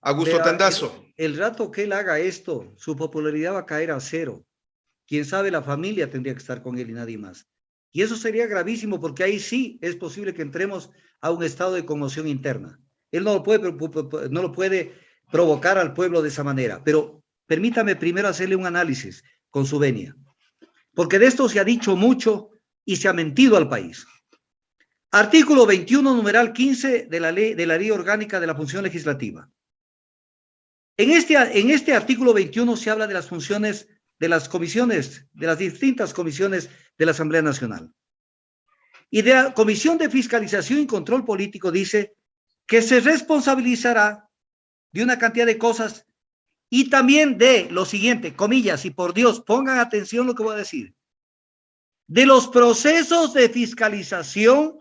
Augusto Tandazo. El rato que él haga esto, su popularidad va a caer a cero. Quién sabe, la familia tendría que estar con él y nadie más. Y eso sería gravísimo porque ahí sí es posible que entremos a un estado de conmoción interna. Él no lo puede provocar al pueblo de esa manera. Pero permítame primero hacerle un análisis con su venia. Porque de esto se ha dicho mucho y se ha mentido al país. Artículo 21, numeral 15 de la Ley Orgánica de la Función Legislativa. En este artículo 21 se habla de las funciones de las comisiones, de las distintas comisiones de la Asamblea Nacional. Y de la Comisión de Fiscalización y Control Político dice que se responsabilizará de una cantidad de cosas y también de lo siguiente, comillas, y por Dios, pongan atención lo que voy a decir, de los procesos de fiscalización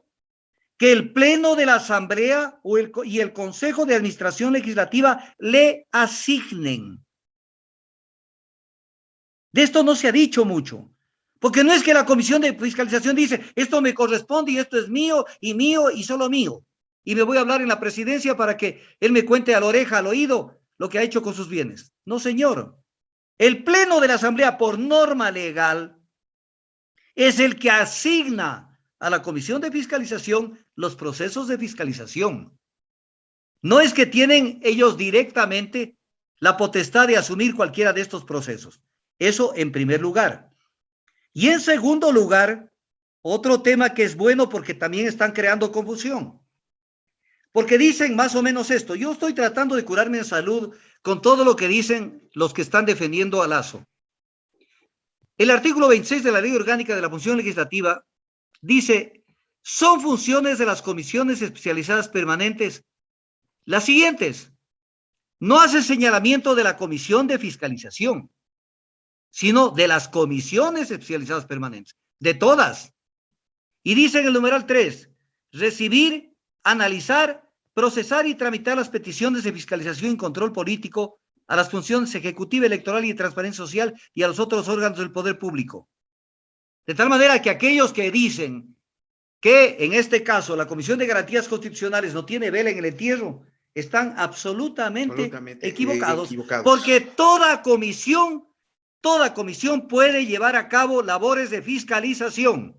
que el Pleno de la Asamblea y el Consejo de Administración Legislativa le asignen. De esto no se ha dicho mucho, porque no es que la Comisión de Fiscalización dice, esto me corresponde y esto es mío y solo mío, y me voy a hablar en la presidencia para que él me cuente a la oreja, al oído, lo que ha hecho con sus bienes. No, señor. El Pleno de la Asamblea, por norma legal, es el que asigna a la Comisión de Fiscalización los procesos de fiscalización. No es que tienen ellos directamente la potestad de asumir cualquiera de estos procesos. Eso en primer lugar. Y en segundo lugar, otro tema que es bueno porque también están creando confusión. Porque dicen más o menos esto. Yo estoy tratando de curarme en salud con todo lo que dicen los que están defendiendo a Lasso. El artículo 26 de la Ley Orgánica de la Función Legislativa dice, son funciones de las comisiones especializadas permanentes las siguientes. No hace señalamiento de la comisión de fiscalización, sino de las comisiones especializadas permanentes, de todas. Y dice en el numeral 3, recibir, analizar, procesar y tramitar las peticiones de fiscalización y control político a las funciones ejecutiva, electoral y de transparencia social y a los otros órganos del poder público. De tal manera que aquellos que dicen que en este caso la Comisión de Garantías Constitucionales no tiene vela en el entierro, están absolutamente equivocados, porque toda comisión puede llevar a cabo labores de fiscalización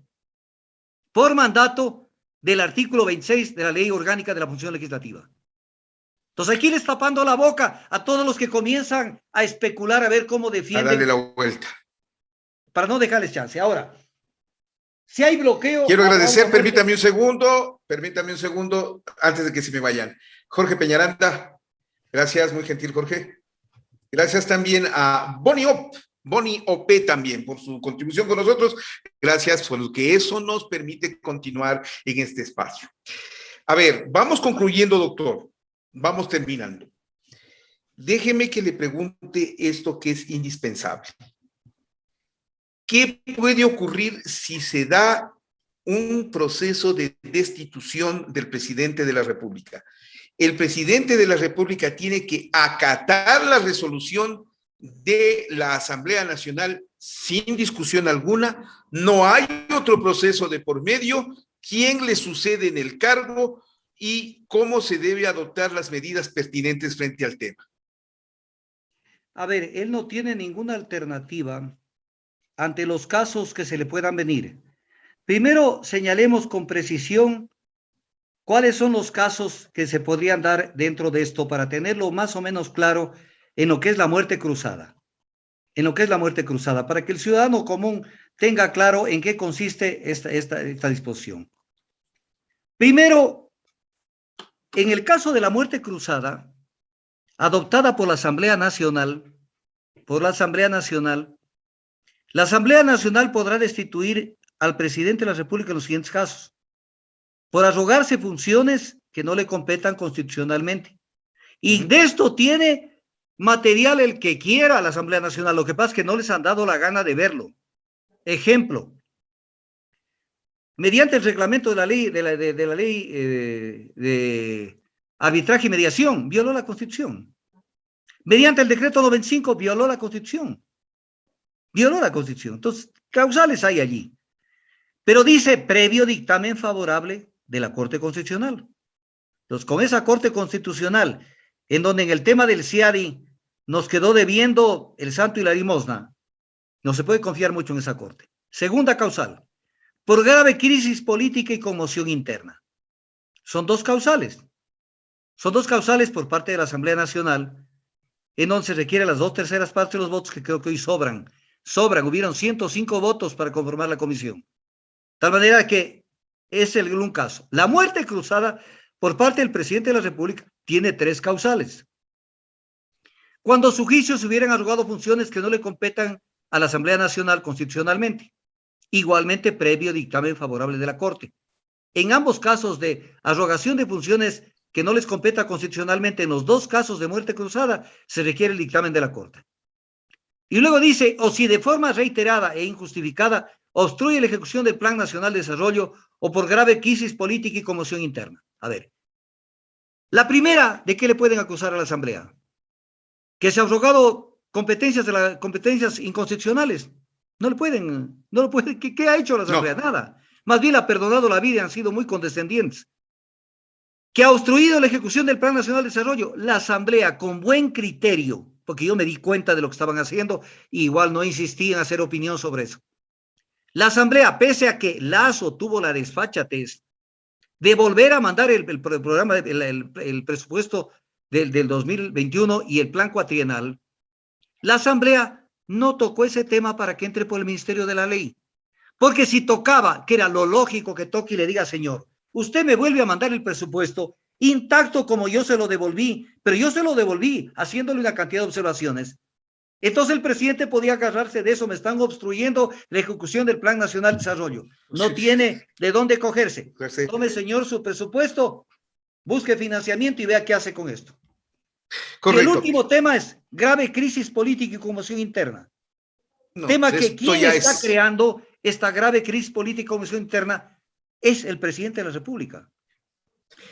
por mandato del artículo 26 de la Ley Orgánica de la Función Legislativa. Entonces aquí les tapando la boca a todos los que comienzan a especular a ver cómo defienden. A darle la vuelta. Para no dejarles chance. Ahora, si hay bloqueo... Quiero agradecer, permítame un segundo, antes de que se me vayan. Jorge Peñaranda, gracias, muy gentil Jorge. Gracias también a Boniop, Boni OP también por su contribución con nosotros. Gracias por lo que eso nos permite continuar en este espacio. A ver, vamos concluyendo, doctor. Vamos terminando. Déjeme que le pregunte esto que es indispensable. ¿Qué puede ocurrir si se da un proceso de destitución del presidente de la República? El presidente de la República tiene que acatar la resolución de la Asamblea Nacional sin discusión alguna. No hay otro proceso de por medio. ¿Quién le sucede en el cargo y cómo se debe adoptar las medidas pertinentes frente al tema? A ver, él no tiene ninguna alternativa ante los casos que se le puedan venir. Primero, señalemos con precisión cuáles son los casos que se podrían dar dentro de esto para tenerlo más o menos claro en lo que es la muerte cruzada. En lo que es la muerte cruzada, para que el ciudadano común tenga claro en qué consiste esta disposición. Primero, en el caso de la muerte cruzada, adoptada por la Asamblea Nacional, la Asamblea Nacional podrá destituir al presidente de la República en los siguientes casos: por arrogarse funciones que no le competan constitucionalmente. Y de esto tiene material el que quiera a la Asamblea Nacional. Lo que pasa es que no les han dado la gana de verlo. Ejemplo: mediante el reglamento de la ley de arbitraje y mediación, violó la Constitución. Mediante el decreto 95, violó la Constitución. Entonces, causales hay allí. Pero dice previo dictamen favorable de la Corte Constitucional. Entonces, con esa Corte Constitucional, en donde en el tema del CIADI nos quedó debiendo el santo y la limosna, no se puede confiar mucho en esa Corte. Segunda causal: por grave crisis política y conmoción interna. Son dos causales. Son dos causales por parte de la Asamblea Nacional, en donde se requieren las 2/3 partes de los votos, que creo que hoy sobran. Hubieron 105 votos para conformar la comisión. De tal manera que es un caso. La muerte cruzada por parte del presidente de la República tiene 3 causales. Cuando su juicio se hubieran arrogado funciones que no le competan a la Asamblea Nacional constitucionalmente. Igualmente previo dictamen favorable de la Corte. En ambos casos de arrogación de funciones que no les competa constitucionalmente, en los 2 casos de muerte cruzada, se requiere el dictamen de la Corte. Y luego dice: o si de forma reiterada e injustificada obstruye la ejecución del Plan Nacional de Desarrollo o por grave crisis política y conmoción interna. A ver, la primera, ¿de qué le pueden acusar a la Asamblea? Que se ha arrogado competencias inconstitucionales. No lo pueden. ¿Qué ha hecho la Asamblea? No. Nada. Más bien ha perdonado la vida y han sido muy condescendientes. Que ha obstruido la ejecución del Plan Nacional de Desarrollo. La Asamblea, con buen criterio, porque yo me di cuenta de lo que estaban haciendo, y igual no insistí en hacer opinión sobre eso. La Asamblea, pese a que Lazo tuvo la desfachatez de volver a mandar el programa, el presupuesto del 2021 y el plan cuatrienal, la Asamblea no tocó ese tema para que entre por el Ministerio de la Ley. Porque si tocaba, que era lo lógico que toque y le diga: señor, usted me vuelve a mandar el presupuesto intacto como yo se lo devolví, pero yo se lo devolví haciéndole una cantidad de observaciones. Entonces el presidente podía agarrarse de eso: me están obstruyendo la ejecución del Plan Nacional de Desarrollo. No tiene de dónde cogerse. Tome, señor, su presupuesto, busque financiamiento y vea qué hace con esto. Correcto. Y el último tema es grave crisis política y conmoción interna. Tema que quien está creando esta grave crisis política y conmoción interna es el presidente de la República.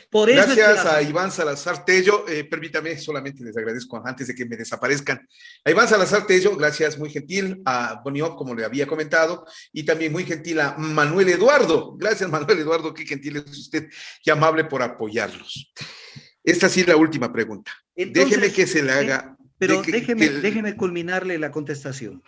Por eso gracias a Iván Salazar Tello. Permítame, solamente les agradezco antes de que me desaparezcan. A Iván Salazar Tello, gracias, muy gentil. A Boniop, como le había comentado, y también muy gentil a Manuel Eduardo. Gracias, Manuel Eduardo, qué gentil es usted, qué amable por apoyarlos. Esta sí es la última pregunta. Entonces, déjeme que se le haga. Pero déjeme culminarle la contestación.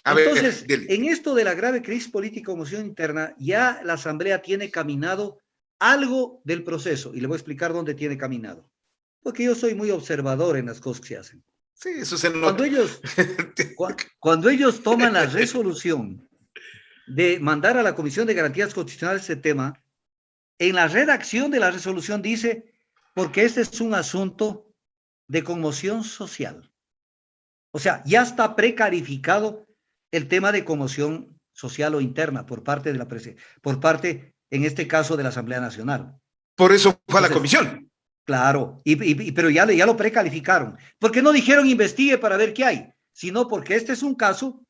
Entonces, en esto de la grave crisis política y conmoción interna, ya la Asamblea tiene caminado algo del proceso, y le voy a explicar dónde tiene caminado, porque yo soy muy observador en las cosas que se hacen. Sí, eso se nota. Cuando ellos toman la resolución de mandar a la Comisión de Garantías Constitucionales este tema, en la redacción de la resolución dice: porque este es un asunto de conmoción social. O sea, ya está precalificado el tema de conmoción social o interna por parte de en este caso, de la Asamblea Nacional. Por eso fue a la Entonces, comisión. claro, pero ya lo precalificaron. Porque no dijeron investigue para ver qué hay, sino porque este es un caso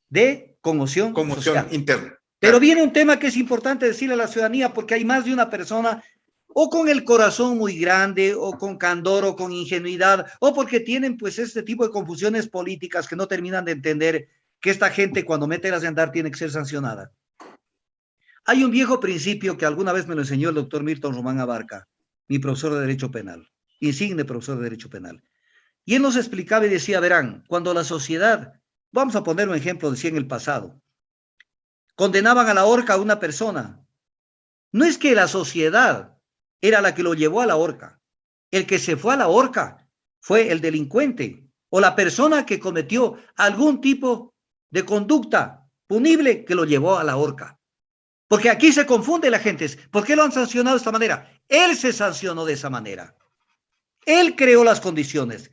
de conmoción Conmoción social. interna. Pero Claro. viene un tema que es importante decirle a la ciudadanía, porque hay más de una persona o con el corazón muy grande, o con candor, o con ingenuidad, o porque tienen pues este tipo de confusiones políticas que no terminan de entender que esta gente cuando mete las de andar tiene que ser sancionada. Hay un viejo principio que alguna vez me lo enseñó el doctor Milton Román Abarca, mi profesor de Derecho Penal, insigne profesor de Derecho Penal. Y él nos explicaba y decía, verán, cuando la sociedad, vamos a poner un ejemplo, decía en el pasado, condenaban a la horca a una persona, no es que la sociedad era la que lo llevó a la horca. El que se fue a la horca fue el delincuente o la persona que cometió algún tipo de conducta punible que lo llevó a la horca. Porque aquí se confunde la gente. ¿Por qué lo han sancionado de esta manera? Él se sancionó de esa manera. Él creó las condiciones.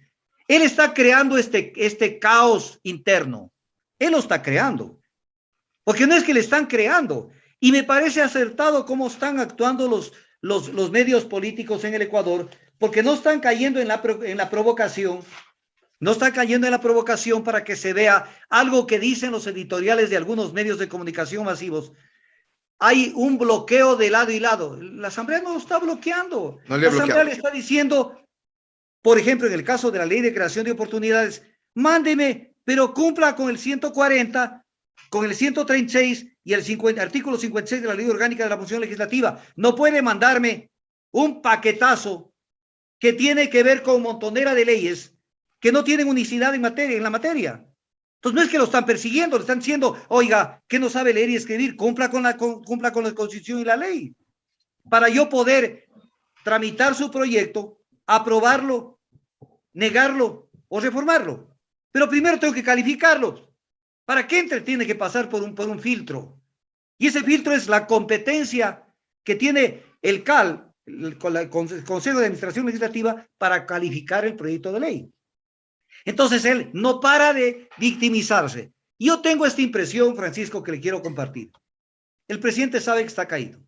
Él está creando este caos interno. Él lo está creando. Porque no es que le están creando. Y me parece acertado cómo están actuando los medios políticos en el Ecuador, porque no están cayendo en la provocación, no están cayendo en la provocación para que se vea algo que dicen los editoriales de algunos medios de comunicación masivos. Hay un bloqueo de lado y lado. La Asamblea no lo está bloqueando. No le La ha Asamblea bloqueado. le está diciendo, por ejemplo, en el caso de la Ley de Creación de Oportunidades, mándeme, pero cumpla con el 140, con el 136 y el artículo 56 de la Ley Orgánica de la Función Legislativa. No puede mandarme un paquetazo que tiene que ver con montonera de leyes que no tienen unicidad en la materia. Entonces no es que lo están persiguiendo, le están diciendo, oiga, ¿qué no sabe leer y escribir? Cumpla con la Constitución y la ley. Para yo poder tramitar su proyecto, aprobarlo, negarlo o reformarlo. Pero primero tengo que calificarlo. Para que entre tiene que pasar por un filtro. Y ese filtro es la competencia que tiene el CAL, el Consejo de Administración Legislativa, para calificar el proyecto de ley. Entonces él no para de victimizarse. Yo tengo esta impresión, Francisco, que le quiero compartir. El presidente sabe que está caído.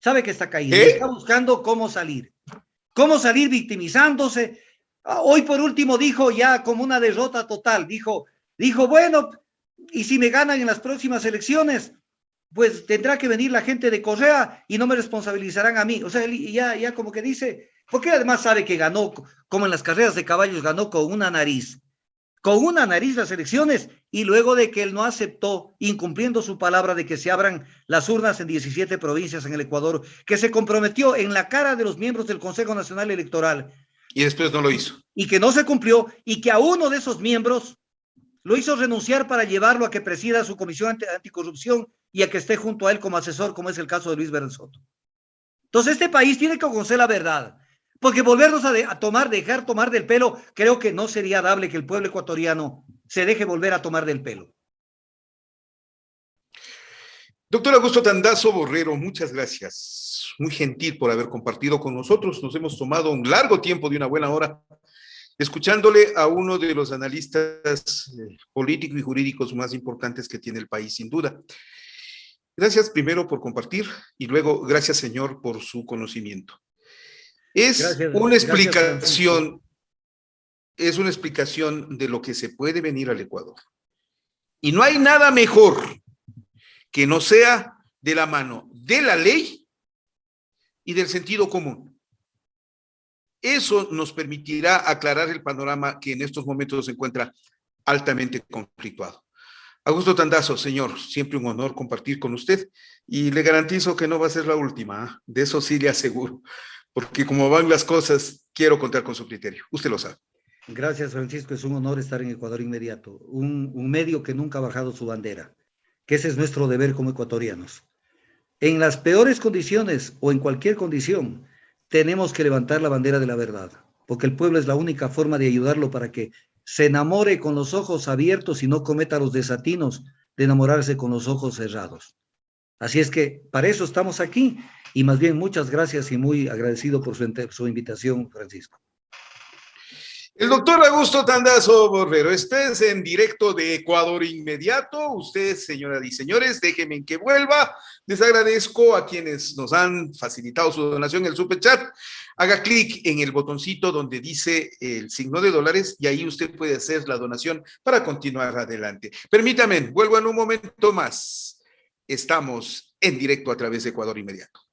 Sabe que está caído y está buscando cómo salir. Cómo salir victimizándose. Hoy por último dijo ya como una derrota total. Dijo, bueno, y si me ganan en las próximas elecciones, pues tendrá que venir la gente de Correa y no me responsabilizarán a mí. O sea, él ya como que dice, porque además sabe que ganó, como en las carreras de caballos, ganó con una nariz las elecciones, y luego de que él no aceptó, incumpliendo su palabra de que se abran las urnas en 17 provincias en el Ecuador, que se comprometió en la cara de los miembros del Consejo Nacional Electoral. Y después no lo hizo. Y que no se cumplió, y que a uno de esos miembros lo hizo renunciar para llevarlo a que presida su comisión anticorrupción y a que esté junto a él como asesor, como es el caso de Luis Berrensoto. Entonces este país tiene que conocer la verdad, porque volvernos a dejar tomar del pelo, creo que no sería dable que el pueblo ecuatoriano se deje volver a tomar del pelo. Doctor Augusto Tandazo Borrero, muchas gracias. Muy gentil por haber compartido con nosotros. Nos hemos tomado un largo tiempo de una buena hora escuchándole a uno de los analistas políticos y jurídicos más importantes que tiene el país, sin duda. Gracias primero por compartir y luego gracias, señor, por su conocimiento. Es una explicación de lo que se puede venir al Ecuador. Y no hay nada mejor que no sea de la mano de la ley y del sentido común. Eso nos permitirá aclarar el panorama que en estos momentos se encuentra altamente conflictuado. Augusto Tandazo, señor, siempre un honor compartir con usted y le garantizo que no va a ser la última, de eso sí le aseguro, porque como van las cosas, quiero contar con su criterio, usted lo sabe. Gracias, Francisco, es un honor estar en Ecuador Inmediato, un medio que nunca ha bajado su bandera, que ese es nuestro deber como ecuatorianos. En las peores condiciones o en cualquier condición, tenemos que levantar la bandera de la verdad, porque el pueblo es la única forma de ayudarlo para que se enamore con los ojos abiertos y no cometa los desatinos de enamorarse con los ojos cerrados. Así es que para eso estamos aquí, y más bien muchas gracias y muy agradecido por su invitación, Francisco. El doctor Augusto Tandazo Borrero, este es en directo de Ecuador Inmediato. Ustedes, señoras y señores, déjenme que vuelva. Les agradezco a quienes nos han facilitado su donación en el superchat. Haga clic en el botoncito donde dice el signo de dólares y ahí usted puede hacer la donación para continuar adelante. Permítame, vuelvo en un momento más. Estamos en directo a través de Ecuador Inmediato.